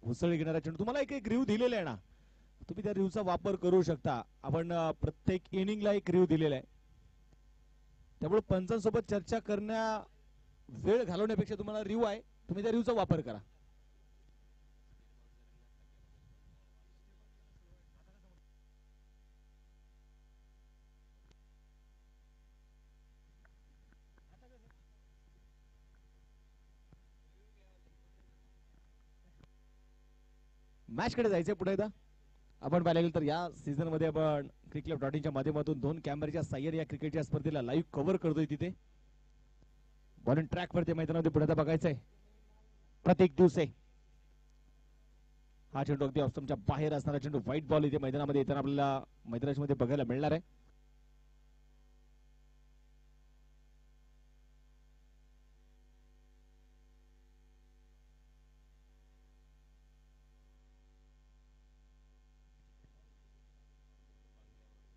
हुसळी घेणारा चेंडू. तुम्हाला एक रिव्ह दिलेला आहे ना, तुम्ही त्या रिव्हचा वापर करू शकता. आपण प्रत्येक इनिंगला एक रिव्ह दिलेला आहे. त्यामुळे पंचांसोबत चर्चा करण्या वेळ घालवण्यापेक्षा तुम्हाला रिव्ह आहे, तुम्ही त्या रिव्हचा वापर करा. मॅच कडे जायचंय पुढे एकदा. आपण पाहिलं गेलं तर या सीझन मध्ये आपण cricket.in माध्यमातून 2 कॅमेऱ्याच्या साह्याने या क्रिकेटच्या स्पर्धेला लाईव्ह कव्हर करतोय. तिथे बॉलिंग ट्रॅक वरती मैदानामध्ये पुढे बघायचंय प्रत्येक दिवशी. हा चेंडू अगदी ऑफस्टंपच्या बाहेर असणारा चेंडू व्हाईट बॉल इथे मैदानामध्ये येताना आपल्याला मैदानामध्ये बघायला मिळणार आहे.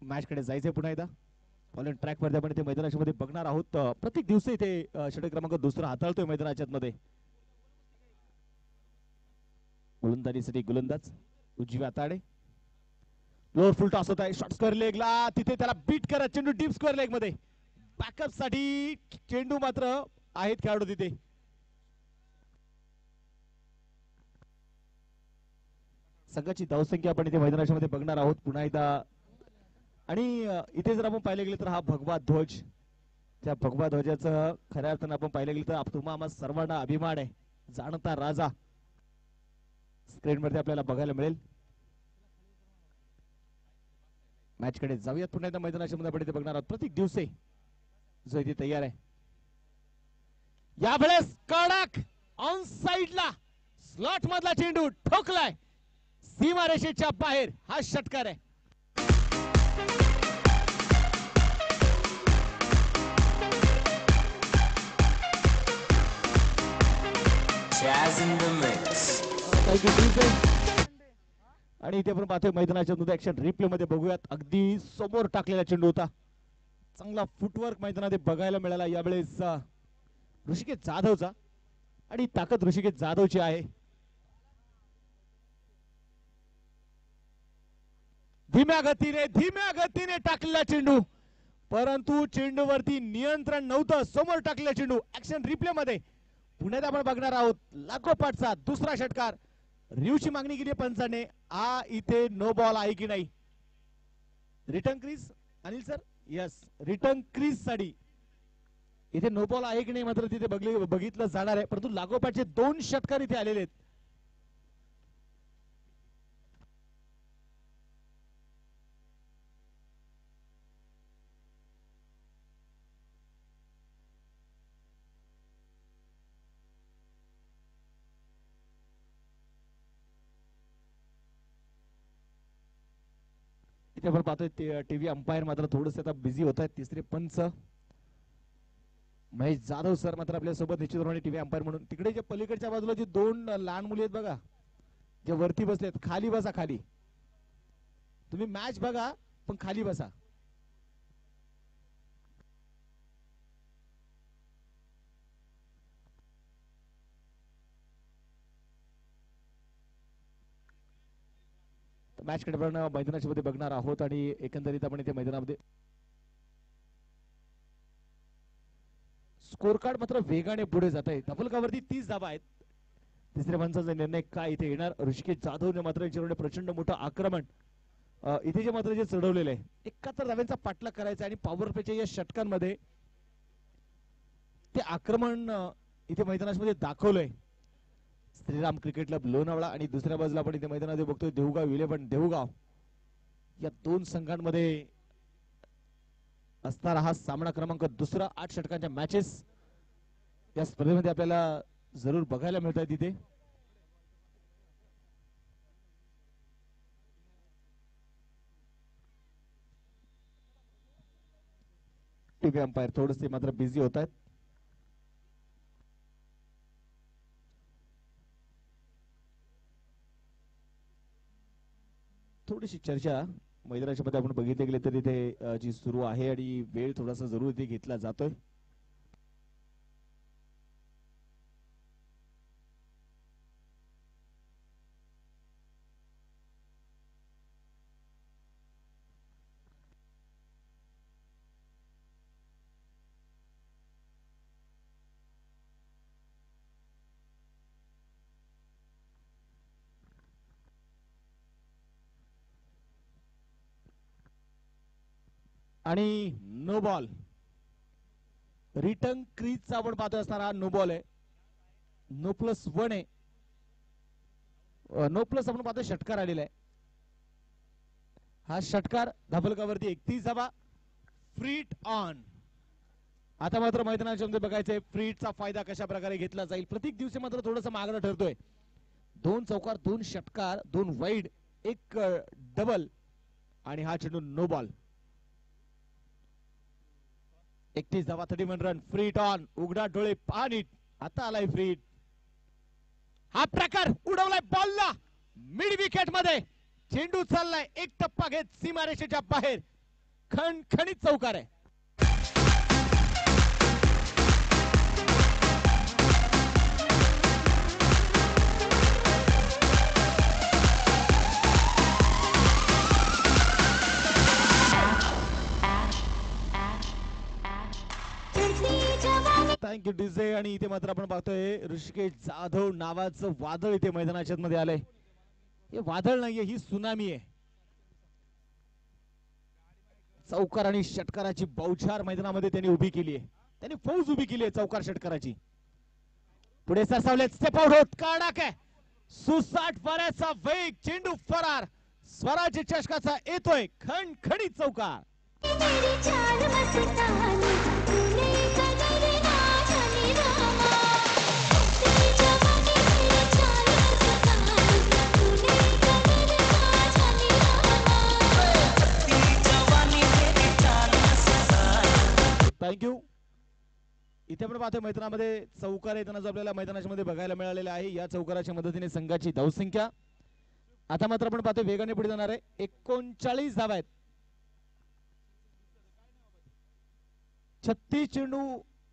मॅच कडे जायचंय पुन्हा एकदा. बॉलिंग ट्रॅक वरती आपण इथे मैदानाच्या मध्ये बघणार आहोत. प्रत्येक दिवशी इथे षटक क्रमांक 2 हाताळतोय मैदानाच्या मध्ये. गोलंदाजीसाठी गोलंदाज उजव्या हाताने लोअर फुल टॉस होत आहे. शॉर्ट स्क्वेअर लेगला तिथे त्याला बीट करत चेंडू डीप स्क्वेअर लेग मध्ये. बॅकअप साठी चेंडू मात्र आहेत खेळाडू तिथे. संघाची धावसंख्या आपण इथे मैदानाच्या मध्ये बघणार आहोत पुन्हा एकदा. आणि इथे जर आपण पाहिलं गेलं तर हा भगवा ध्वज, त्या भगवा ध्वजाचं खऱ्या अर्थानं आपण पाहिलं गेलं तर तुम्हा आम्हा सर्वांना अभिमान आहे. जाणता राजा स्क्रीन वरती आपल्याला बघायला मिळेल. मॅच कडे जाऊयात पुन्हा एकदा मैदानाच्या मध्ये आपण इथे बघणार आहोत. प्रत्येक दिवशी जो इथे तयार आहे. यावेळेस कडक ऑन साइडला स्लॉट मधला चेंडू ठोकलाय सीमारेषेच्या बाहेर. हा षटकार आहे. Jazz in the mix. आणि इथे आपण पाहतोय मैदानाच्या मध्ये ऍक्शन रिप्ले मध्ये बघूयात. अगदी समोर टाकलेला चेंडू होता. चांगला फुटवर्क मैदानात बघायला मिळाला यावेळेस ऋषिकेश जाधवचा. आणि ताकद ऋषिकेश जाधवची आहे. धीम्या गतीने टाकलेला चेंडू, परंतु चेंडूवरती नियंत्रण नव्हतं. समोर टाकलेला चेंडू ऍक्शन रिप्ले मध्ये पुण्यात आपण बघणार आहोत. लागोपाठचा दुसरा षटकार. रिव्हची मागणी केली पंचाने. इथे नो बॉल आहे की नाही. Return crease Anil sir. Yes return crease साठी इथे नो बॉल आहे की नाही मात्र तिथे बघितलं जाणार आहे, परंतु लागोपाठचे 2 षटकार इथे आलेले आहेत. इथे आपण पाहतोय टीव्ही अंपायर मात्र थोडंसं आता बिझी होत आहेत. तिसरे पंच महेश जाधव सर मात्र आपल्या सोबत निश्चितपणे टीव्ही अंपायर म्हणून. तिकडे जे पलीकडच्या बाजूला जी 2 लहान मुली आहेत बघा, जे वरती बसलेत, खाली बसा. खाली तुम्ही मॅच बघा पण खाली बसा. मॅच कडे आपण मैदानाच्या मध्ये बघणार आहोत आणि एकंदरीत आपण इथे मैदानामध्ये स्कोर कार्ड मात्र वेगाने पुढे जात आहे. धपलकावरती 30 धावा आहेत. तिसऱ्या पंचाचा निर्णय काय इथे येणार? ऋषिकेश जाधवने मात्र याच्यावर प्रचंड मोठं आक्रमण इथे जे मात्र जे चढवलेलं आहे, 71 धाव्यांचा पाठलाग करायचा आणि पॉवर प्लेच्या या षटकांमध्ये ते आक्रमण इथे मैदानामध्ये दाखवलंय. श्रीराम क्रिकेट क्लब लोणावळा आणि दुसऱ्या बाजूला आपण इथे मैदानामध्ये बघतोय देवगाव 11 देवगाव. या 2 संघांमध्ये असणारा हा सामना क्रमांक दुसरा. 8 षटकांच्या मॅचेस या स्पर्धेमध्ये आपल्याला जरूर बघायला मिळतात. तिथे टीव्ही अंपायर थोडेसे मात्र बिझी होत आहेत. थोडीशी चर्चा मैदानाच्या मध्ये आपण बघितले गेले तर इथे जी सुरू आहे आणि वेळ थोडासा जरूर इथे घेतला जातोय. आणि नो बॉल रिटर्न क्रीजचा आपण पाहतो असणारा नो बॉल आहे. नो प्लस 1 आहे. नो प्लस आपण पाहतो षटकार आलेला आहे. हा षटकार धाबलकावरती 31 धावा. फ्रीट ऑन. आता मात्र मैदानाच्या मध्ये बघायचंय फ्रीटचा फायदा कशा प्रकारे घेतला जाईल. प्रत्येक दिवशी मात्र थोडंसं मागणं ठरतोय. 2 चौकार, 2 षटकार, 2 वाईड, 1 डबल आणि हा चेंडू नो बॉल. 31 धावा, 31 रन. फ्रीट ऑन. उघडा डोळे पाणी. आता आलाय फ्रीट. हा प्रकार उडवलाय बॉलला मिड विकेट मध्ये. चेंडू चाललाय 1 टप्पा घेत सीमारेषेच्या बाहेर. खणखणीत चौकार आहे. Thank you DJ. आणि इथे मात्र आपण पाहतोय ऋषिकेश जाधव नावाचं वादळ इथे मैदानाच्या मध्ये आलंय. हे वादळ नाहीये, ही सुनामी आहे. चौकार आणि षटकाराची बौछार मैदानामध्ये त्यांनी उभी केली आहे. त्यांनी फौज उभी केली आहे चौकार षटकाराची. पुढे सरसावले स्टेप आउट होत काढाक आहे. सुसाट वाऱ्याचा वेग. चेंडू फरार. स्वराज्य चषकाचा येतोय खणखणीत चौकार. थँक्यू. इथे आपण पाहतोय मैदानामध्ये चौकार येताना जो आपल्याला मैदानाच्या मध्ये बघायला मिळालेला आहे. या चौकाराच्या मदतीने संघाची धावसंख्या आता मात्र आपण पाहतोय वेगाने पुढे जाणार आहे. 39 धावा आहेत. 36 चेंडू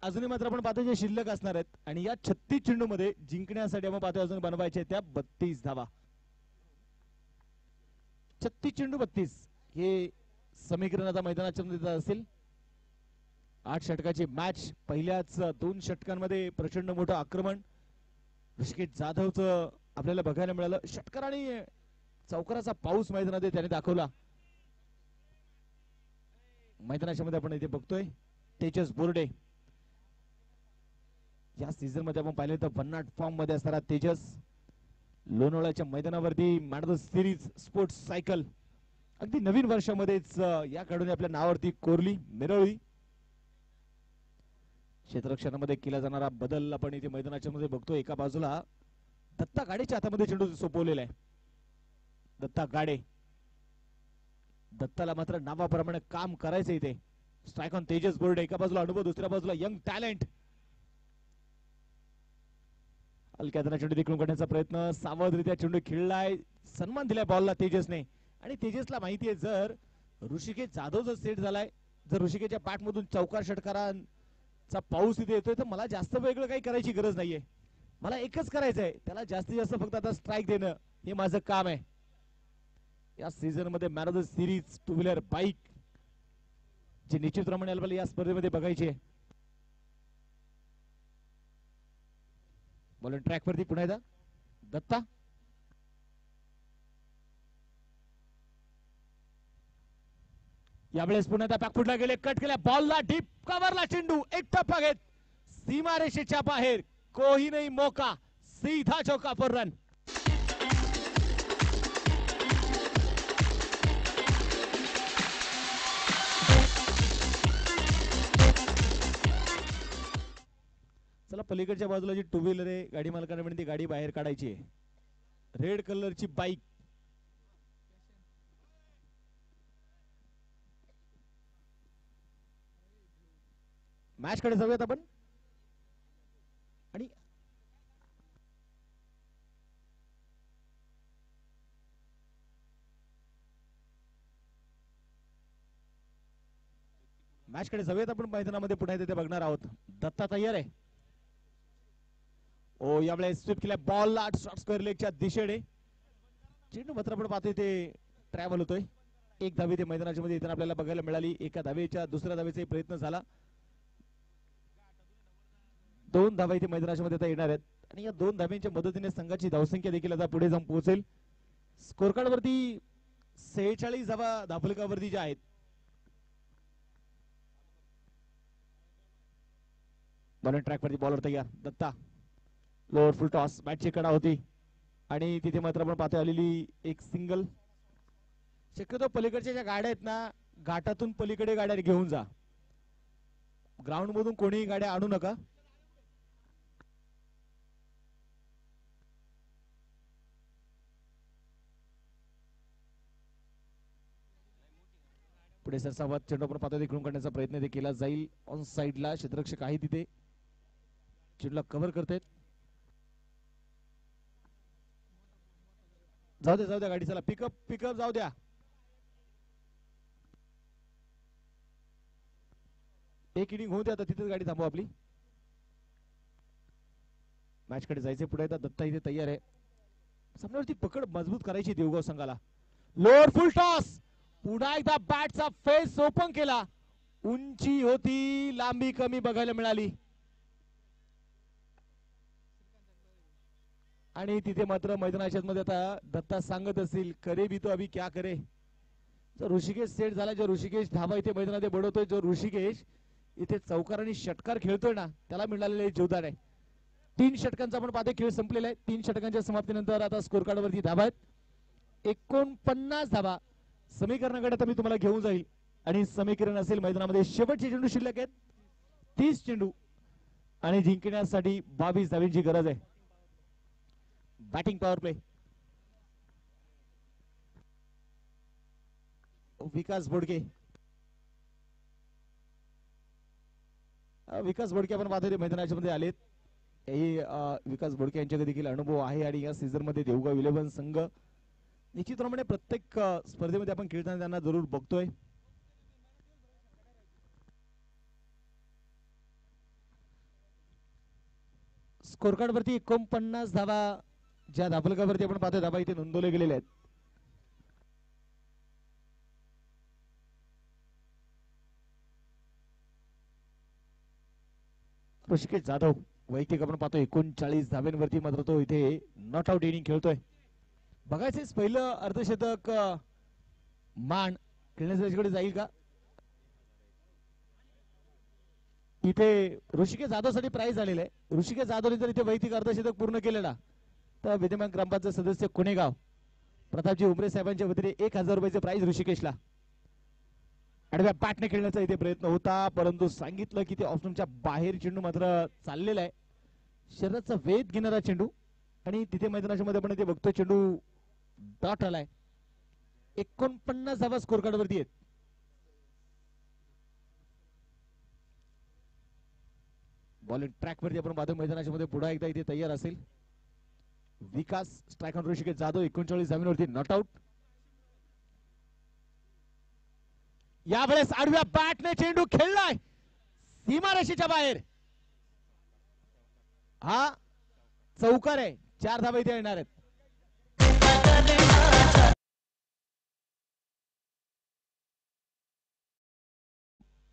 अजूनही मात्र आपण पाहतोय जे शिल्लक असणार आहेत आणि या 36 चेंडू मध्ये जिंकण्यासाठी आपण पाहतोय अजून बनवायचे त्या 32 धावा. 36 चेंडू 32 हे समीकरण आता मैदानाच्या मध्ये असेल. 8 षटकाची मॅच. पहिल्याच 2 षटकांमध्ये प्रचंड मोठं आक्रमण ऋषिकेश जाधवचं आपल्याला बघायला मिळालं. षटकार आणि चौकाराचा पाऊस मैदानात त्याने दाखवला. मैदानाच्या मध्ये आपण इथे बघतोय तेजस बोर्डे. या सीझन मध्ये आपण पाहिलं तर भन्नाट फॉर्म मध्ये असणारा तेजस लोणावळ्याच्या मैदानावरती man of the series sports cycle अगदी नवीन वर्षामध्येच या खेळाडूने आपल्या नावावरती कोरली मिरवली. क्षेत्ररक्षणामध्ये केला जाणारा बदल आपण इथे मैदानाच्या मध्ये बघतो. एका बाजूला दत्ता गाडेच्या हातामध्ये चेंडू सोपवलेला आहे. दत्ता गाडे, दत्ताला मात्र नावाप्रमाणे काम करायचं इथे. Strike on Tejas Borde. एका बाजूला अनुभव, दुसऱ्या बाजूला यंग टॅलेंट. हलक्या हाताने चेंडू तिकडून काढण्याचा प्रयत्न, सावधरित्या चेंडू खेळलाय, सन्मान दिलाय बॉलला तेजसने. आणि तेजसला माहिती आहे जर ऋषिकेश जाधव जर सेट झालाय, जर ऋषिकेशच्या पाठ मधून चौकार षटकारांचा पाऊस इथे येतोय तर मला जास्त वेगळं काही करायची गरज नाहीये. मला एकच करायचंय, त्याला जास्तीत जास्त फक्त आता स्ट्राईक देणं हे माझं काम आहे. या सीझन मध्ये man of the series two wheeler bike जी निश्चितप्रमाणे आपल्याला या स्पर्धेमध्ये बघायची आहे. बॉलिंग ट्रॅक वरती पुन्हा एकदा दत्ता. यावेळेस पुन्हा एकदा बॅकफुटला गेले, कट केल्या बॉलला, डीप कव्हरला चेंडू, एक टप्पा घेत सीमारेषेच्या बाहेर. कोही नाही मौका, सीधा चौका पर रन. चला पलीकडच्या बाजूला जी टू व्हीलर आहे गाडी मालकाने म्हणजे ती गाडी बाहेर काढायची आहे. रेड कलरची बाईक मॅच कडे जाऊयात आपण. आणि मॅच कडे जाऊयात आपण. मैदानामध्ये पुन्हा तिथे बघणार आहोत. दत्ता तयार आहे. ओ यावेळेस स्वीप केल्या बॉलला शॉर्ट स्क्वेअर लेगच्या दिशेने. चेंडू मात्र आपण पाहतोय ते ट्रॅव्हल होतोय. एक धावे ते मैदानाच्या मध्ये इथं आपल्याला बघायला मिळाली. एका धावेच्या दुसऱ्या धावेचा प्रयत्न झाला. 2 धावा इथे मैदानाच्या मध्ये आता येणार आहेत आणि या 2 धाव्यांच्या मदतीने संघाची धावसंख्या देखील आता पुढे जाऊन पोहोचेल. स्कोर कार्ड वरती 46 धावा धापलकावरती ज्या आहेत. बॉलिंग ट्रॅक वरती बॉलर तयार. दत्ता लोअर फुल टॉस, बॅटची कडा होती आणि तिथे मात्र आपण पाहतो आलेली एक सिंगल. शक्यतो पलीकडच्या ज्या गाड्या आहेत ना, घाटातून पलीकडे गाड्या घेऊन जा. ग्राउंड मधून कोणीही गाड्या आणू नका. पुढे सरसावत चेंडू आपण पाहतो तिकडून काढण्याचा प्रयत्न केला जाईल. ऑन साइडला क्षेत्ररक्षक आहे तिथे, चेंडूला कव्हर करतायत. जाऊ द्या गाडी, चला पिकअप जाऊ द्या. एक इनिंग होऊ द्या आता, तिथेच गाडी थांबवा आपली. मॅच कडे जायचे पुढे. दत्ता इथे तयार आहे. सामन्यावरती पकड मजबूत करायची देवगाव संघाला. लोअर फुल टॉस, पुन्हा एकदा बॅटचा फेस ओपन केला. उंची होती, लांबी कमी बघायला मिळाली आणि तिथे मात्र मैदानाच्या मध्ये आता दत्ता सांगत असतील, करे भी तो अभी क्या करे. जो ऋषिकेश सेट झाला, जो ऋषिकेश धावा इथे मैदानात बडवतोय, जो ऋषिकेश इथे चौकार आणि षटकार खेळतोय ना, त्याला मिळालेले जीवदान आहे. 3 षटकांचा आपण पाहतोय खेळ संपलेला आहे. 3 षटकांच्या समाप्तीनंतर आता स्कोर कार्ड वरती धावा आहेत 49 धावा. समीकरणाकडे आता मी तुम्हाला घेऊन जाईल आणि समीकरण असेल मैदानामध्ये शेवटचे चेंडू शिल्लक आहेत 30 चेंडू आणि जिंकण्यासाठी 22 धावांची गरज आहे. Batting power play. Vikas Bodke आपण पाहतोय मैदानाच्या मध्ये आलेत. विकास बोडके यांच्याकडे देखील अनुभव आहे आणि या सीझन मध्ये देवगाव 11 संघ निश्चितप्रमाणे प्रत्येक स्पर्धेमध्ये आपण खेळताना त्यांना जरूर बघतोय. स्कोर कार्ड वरती 49 धावा ज्या धापलकावरती आपण पाहतोय धावा इथे नोंदवले गेलेले आहेत. ऋषिकेश जाधव वैयक्तिक आपण पाहतोय 39 धाव्यांवरती, मात्र तो इथे नॉट आउट इनिंग खेळतोय. बघायचंच पहिलं अर्धशतक मान खेळण्यासाठी जाईल का. इथे ऋषिकेश जाधवसाठी प्राइज आलेलं आहे. ऋषिकेश जाधवने जर इथे वैयक्तिक अर्धशतक पूर्ण केलेला तर विद्यमान ग्रामपंचायत सदस्य कुणेगाव प्रतापजी उमरे साहेबांच्या वतीने 1000 रुपयाचे प्राइज ऋषिकेशला. आडव्या बॅटने खेळण्याचा इथे प्रयत्न होता, परंतु सांगितलं की ते ऑप्शनच्या बाहेर चेंडू मात्र चाललेला आहे. शरीराचा वेध घेणारा चेंडू आणि तिथे मैदानाच्या मध्ये आपण इथे बघतो चेंडू डॉट आलाय. 49 धावा स्कोर कार्ड वरती आहेत. बॉलिंग ट्रॅक वरती आपण पाहतो मैदानाच्या मध्ये पुन्हा एकदा इथे तयार असेल. विकास स्ट्राईक ऑन ऋषिकेश जाधव 39 जमिनीवरती नॉट आउट. यावेळेस आडव्या बॅटने चेंडू खेळलाय सीमारेषेच्या बाहेर. हा चौकार आहे. 4 धावा इथे येणार आहेत.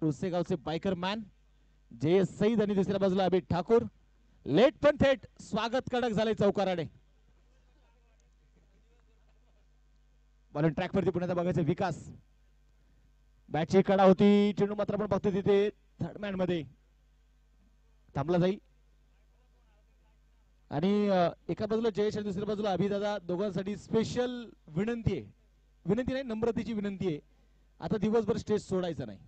पुसेगावचे बायकर मॅन जे सईद आणि दुसऱ्या बाजूला अभित ठाकूर. लेट पण थेट स्वागत कडक झाले चौकाराने. बॉलिंग ट्रॅक वरती पुण्याचा बघायचं विकास. बॅटची कडा होती, चेंडू मात्र आपण बघतो तिथे थर्ड मॅन मध्ये थांबला जाईल. आणि एका बाजूला जयेश आणि दुसऱ्या बाजूला अभिदादा दोघांसाठी स्पेशल विनंती आहे. विनंती नाही, नम्रतेची विनंती आहे. आता दिवसभर स्टेज सोडायचं नाही.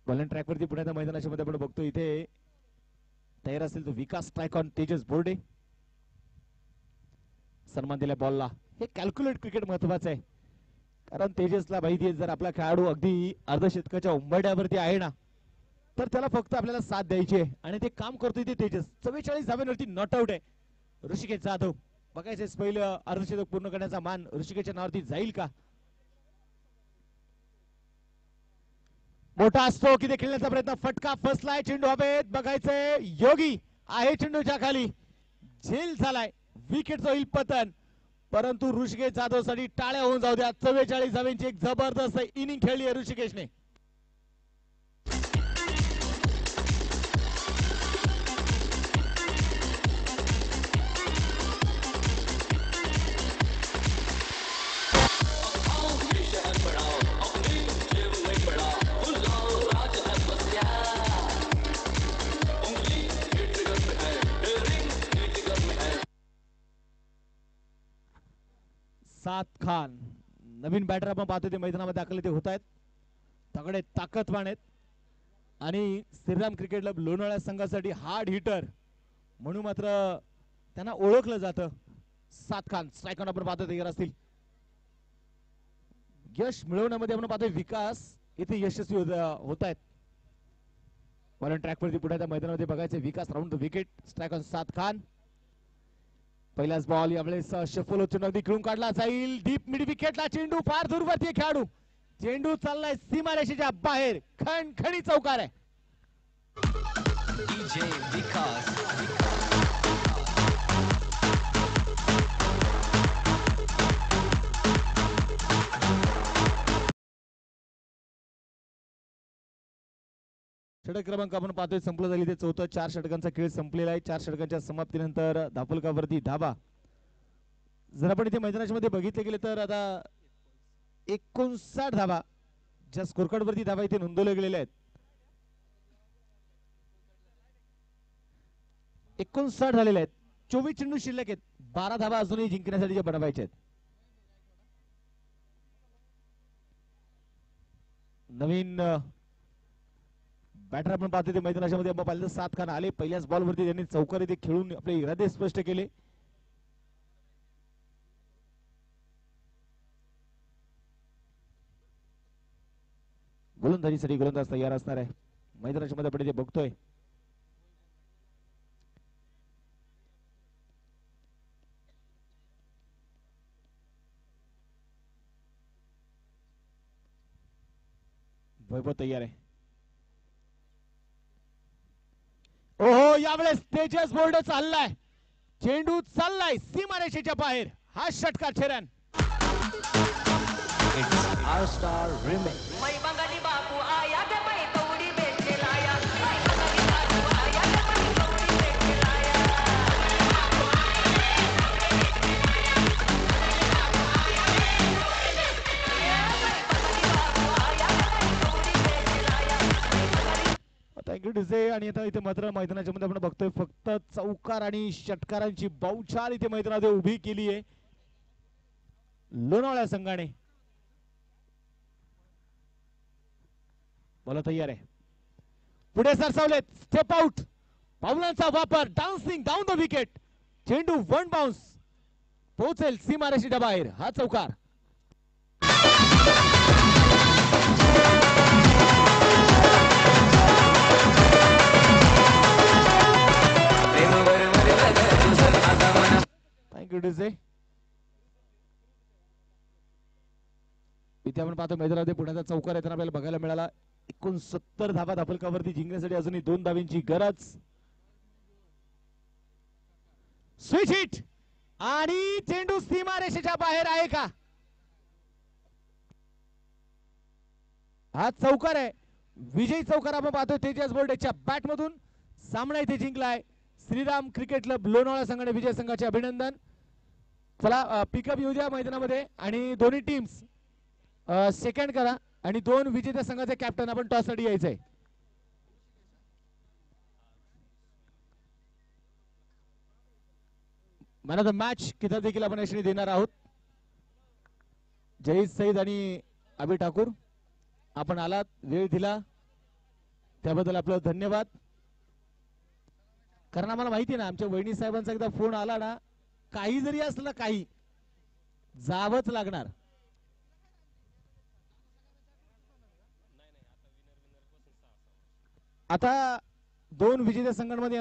बॉलिंग ट्रॅक वरती पुण्याच्या मैदानाच्या मध्ये आपण बघतो इथे तयार असेल तो विकास स्ट्राईक ऑन तेजस बोर्डे. सन्मान दिला बॉलला. हे कॅल्क्युलेट क्रिकेट महत्वाचं आहे, कारण तेजसला माहिती आहे जर आपला खेळाडू अगदी अर्धशतकाच्या उंबरड्यावरती आहे ना तर त्याला फक्त आपल्याला साथ द्यायची आहे आणि ते काम करतोय ते तेजस. 44 धाव्यांवरती नॉट आउट आहे ऋषिकेश जाधव. बघायचे पहिलं अर्धशतक पूर्ण करण्याचा मान ऋषिकेशच्या नावावरती जाईल का. मोठा असतो किती खेळण्याचा प्रयत्न, फटका फसलाय, चेंडू हवेत. बघायचंय योगी आहे चेंडूच्या खाली, झेल झालाय, विकेटचं होईल पतन. परंतु ऋषिकेश जाधव साठी टाळ्या होऊन जाऊ द्या. 44 धाव्यांची एक जबरदस्त इनिंग खेळली आहे ऋषिकेशने. सात खान नवीन बॅटर आपण पाहतो ते मैदानामध्ये दाखल ते होत आहेत. तगडे ताकदवान आहेत आणि श्रीराम क्रिकेट क्लब लोणावळा संघासाठी हार्ड हिटर म्हणून मात्र त्यांना ओळखलं जातं. सात खान स्ट्राईक ऑन आपण पाहतो तयार असतील. यश मिळवण्यामध्ये आपण पाहतोय विकास इथे यशस्वी होत आहेत. बॉलिंग ट्रॅक वरती पुढे मैदानामध्ये बघायचे Vikas round the wicket. Strike on सात खान. पहिलाच बॉल यावेळेस शफल होत चेंडू अगदी खेळून काढला जाईल. डीप मिड विकेटला चेंडू फार दूरवरती खेळाडू. चेंडू चाललाय सीमारेषेच्या बाहेर. खणखणी चौकार आहे. षटक क्रमांक आपण पाहतोय संपलं झाली ते चौथं. 4 षटकांचा खेळ संपलेला आहे. 4 षटकांच्या समाप्तीनंतर धापलकावरती धाबा. जर आपण इथे मैदानाच्या मध्ये बघितले गेले तर आता 59 धाबा ज्या स्कोर कार्ड वरती धाबा इथे नोंदवले गेलेले आहेत. 59 झालेले आहेत. 24 चेंडू शिल्लक आहेत. 12 धाबा अजूनही जिंकण्यासाठी बनवायचे आहेत. नवीन बॅटर आपण पाहतो ते मैदानाच्या मध्ये आपण पाहिलं. सात खान आले. पहिल्याच बॉल वरती त्यांनी चौकार इथे खेळून आपले इरादे स्पष्ट केले. गोलंदाजीसाठी गोलंदाज तयार असणार आहे मैदानाच्या मध्ये आपण इथे बघतोय. वैभव तयार आहे. ओहो यावेळेस तेजस बोर्ड चाललाय. चेंडू चाललाय सीमारेषेच्या बाहेर. हा षटकार रन. Our star remix. मै बंगाली बापू आया ग मै कवडी भेटले लाया. मै बंगाली बापू आया ग मै कवडी भेटले लाया. मै बंगाली डिझे आणि आता इथे मात्र मैदानाच्या मध्ये आपण बघतोय फक्त चौकार आणि षटकारांची बाऊचाल इथे मैदानात उभी केली आहे लोणावळा संघाने. बोला तयार आहे, पुढे सरसावलेत, स्टेप आउट, पावलांचा वापर, डान्सिंग डाऊन द विकेट, चेंडू वन बाउन्स पोहोचेल सीमारेषेच्या बाहेर. हा चौकार. Thank you DJ. इथे आपण पाहतो मैदानामध्ये पुण्याचा चौकार येताना आपल्याला बघायला मिळाला. 69 धावा धापलकावरती जिंकण्यासाठी अजूनही 2 धावांची गरज. स्विच हिट आणि चेंडू सीमारेषेच्या बाहेर आहे का? हा चौकार आहे, विजयी चौकार आपण पाहतोय तेजस बोर्डेच्या बॅट मधून. सामना इथे जिंकलाय श्रीराम क्रिकेट क्लब लोणावळा संघाने. विजय संघाचे अभिनंदन. चला पिकअप येऊ द्या मैदानामध्ये आणि दोन्ही टीम्स सेकंड करा आणि 2 विजेत्या संघाचे कॅप्टन आपण टॉस साठी यायचंय. मॅन ऑफ द मॅच किताब देखील आपण यशनी देणार आहोत. जहीद सईद आणि अभि ठाकूर, आपण आलात, वेळ दिला त्याबद्दल आपलं धन्यवाद. कारण आम्हाला माहिती ना आमच्या वहिनी साहेबांचा एकदा फोन आला ना, काही जरी असलं काही जावंच लागणार. आता 2 विजेत्या संघांमध्ये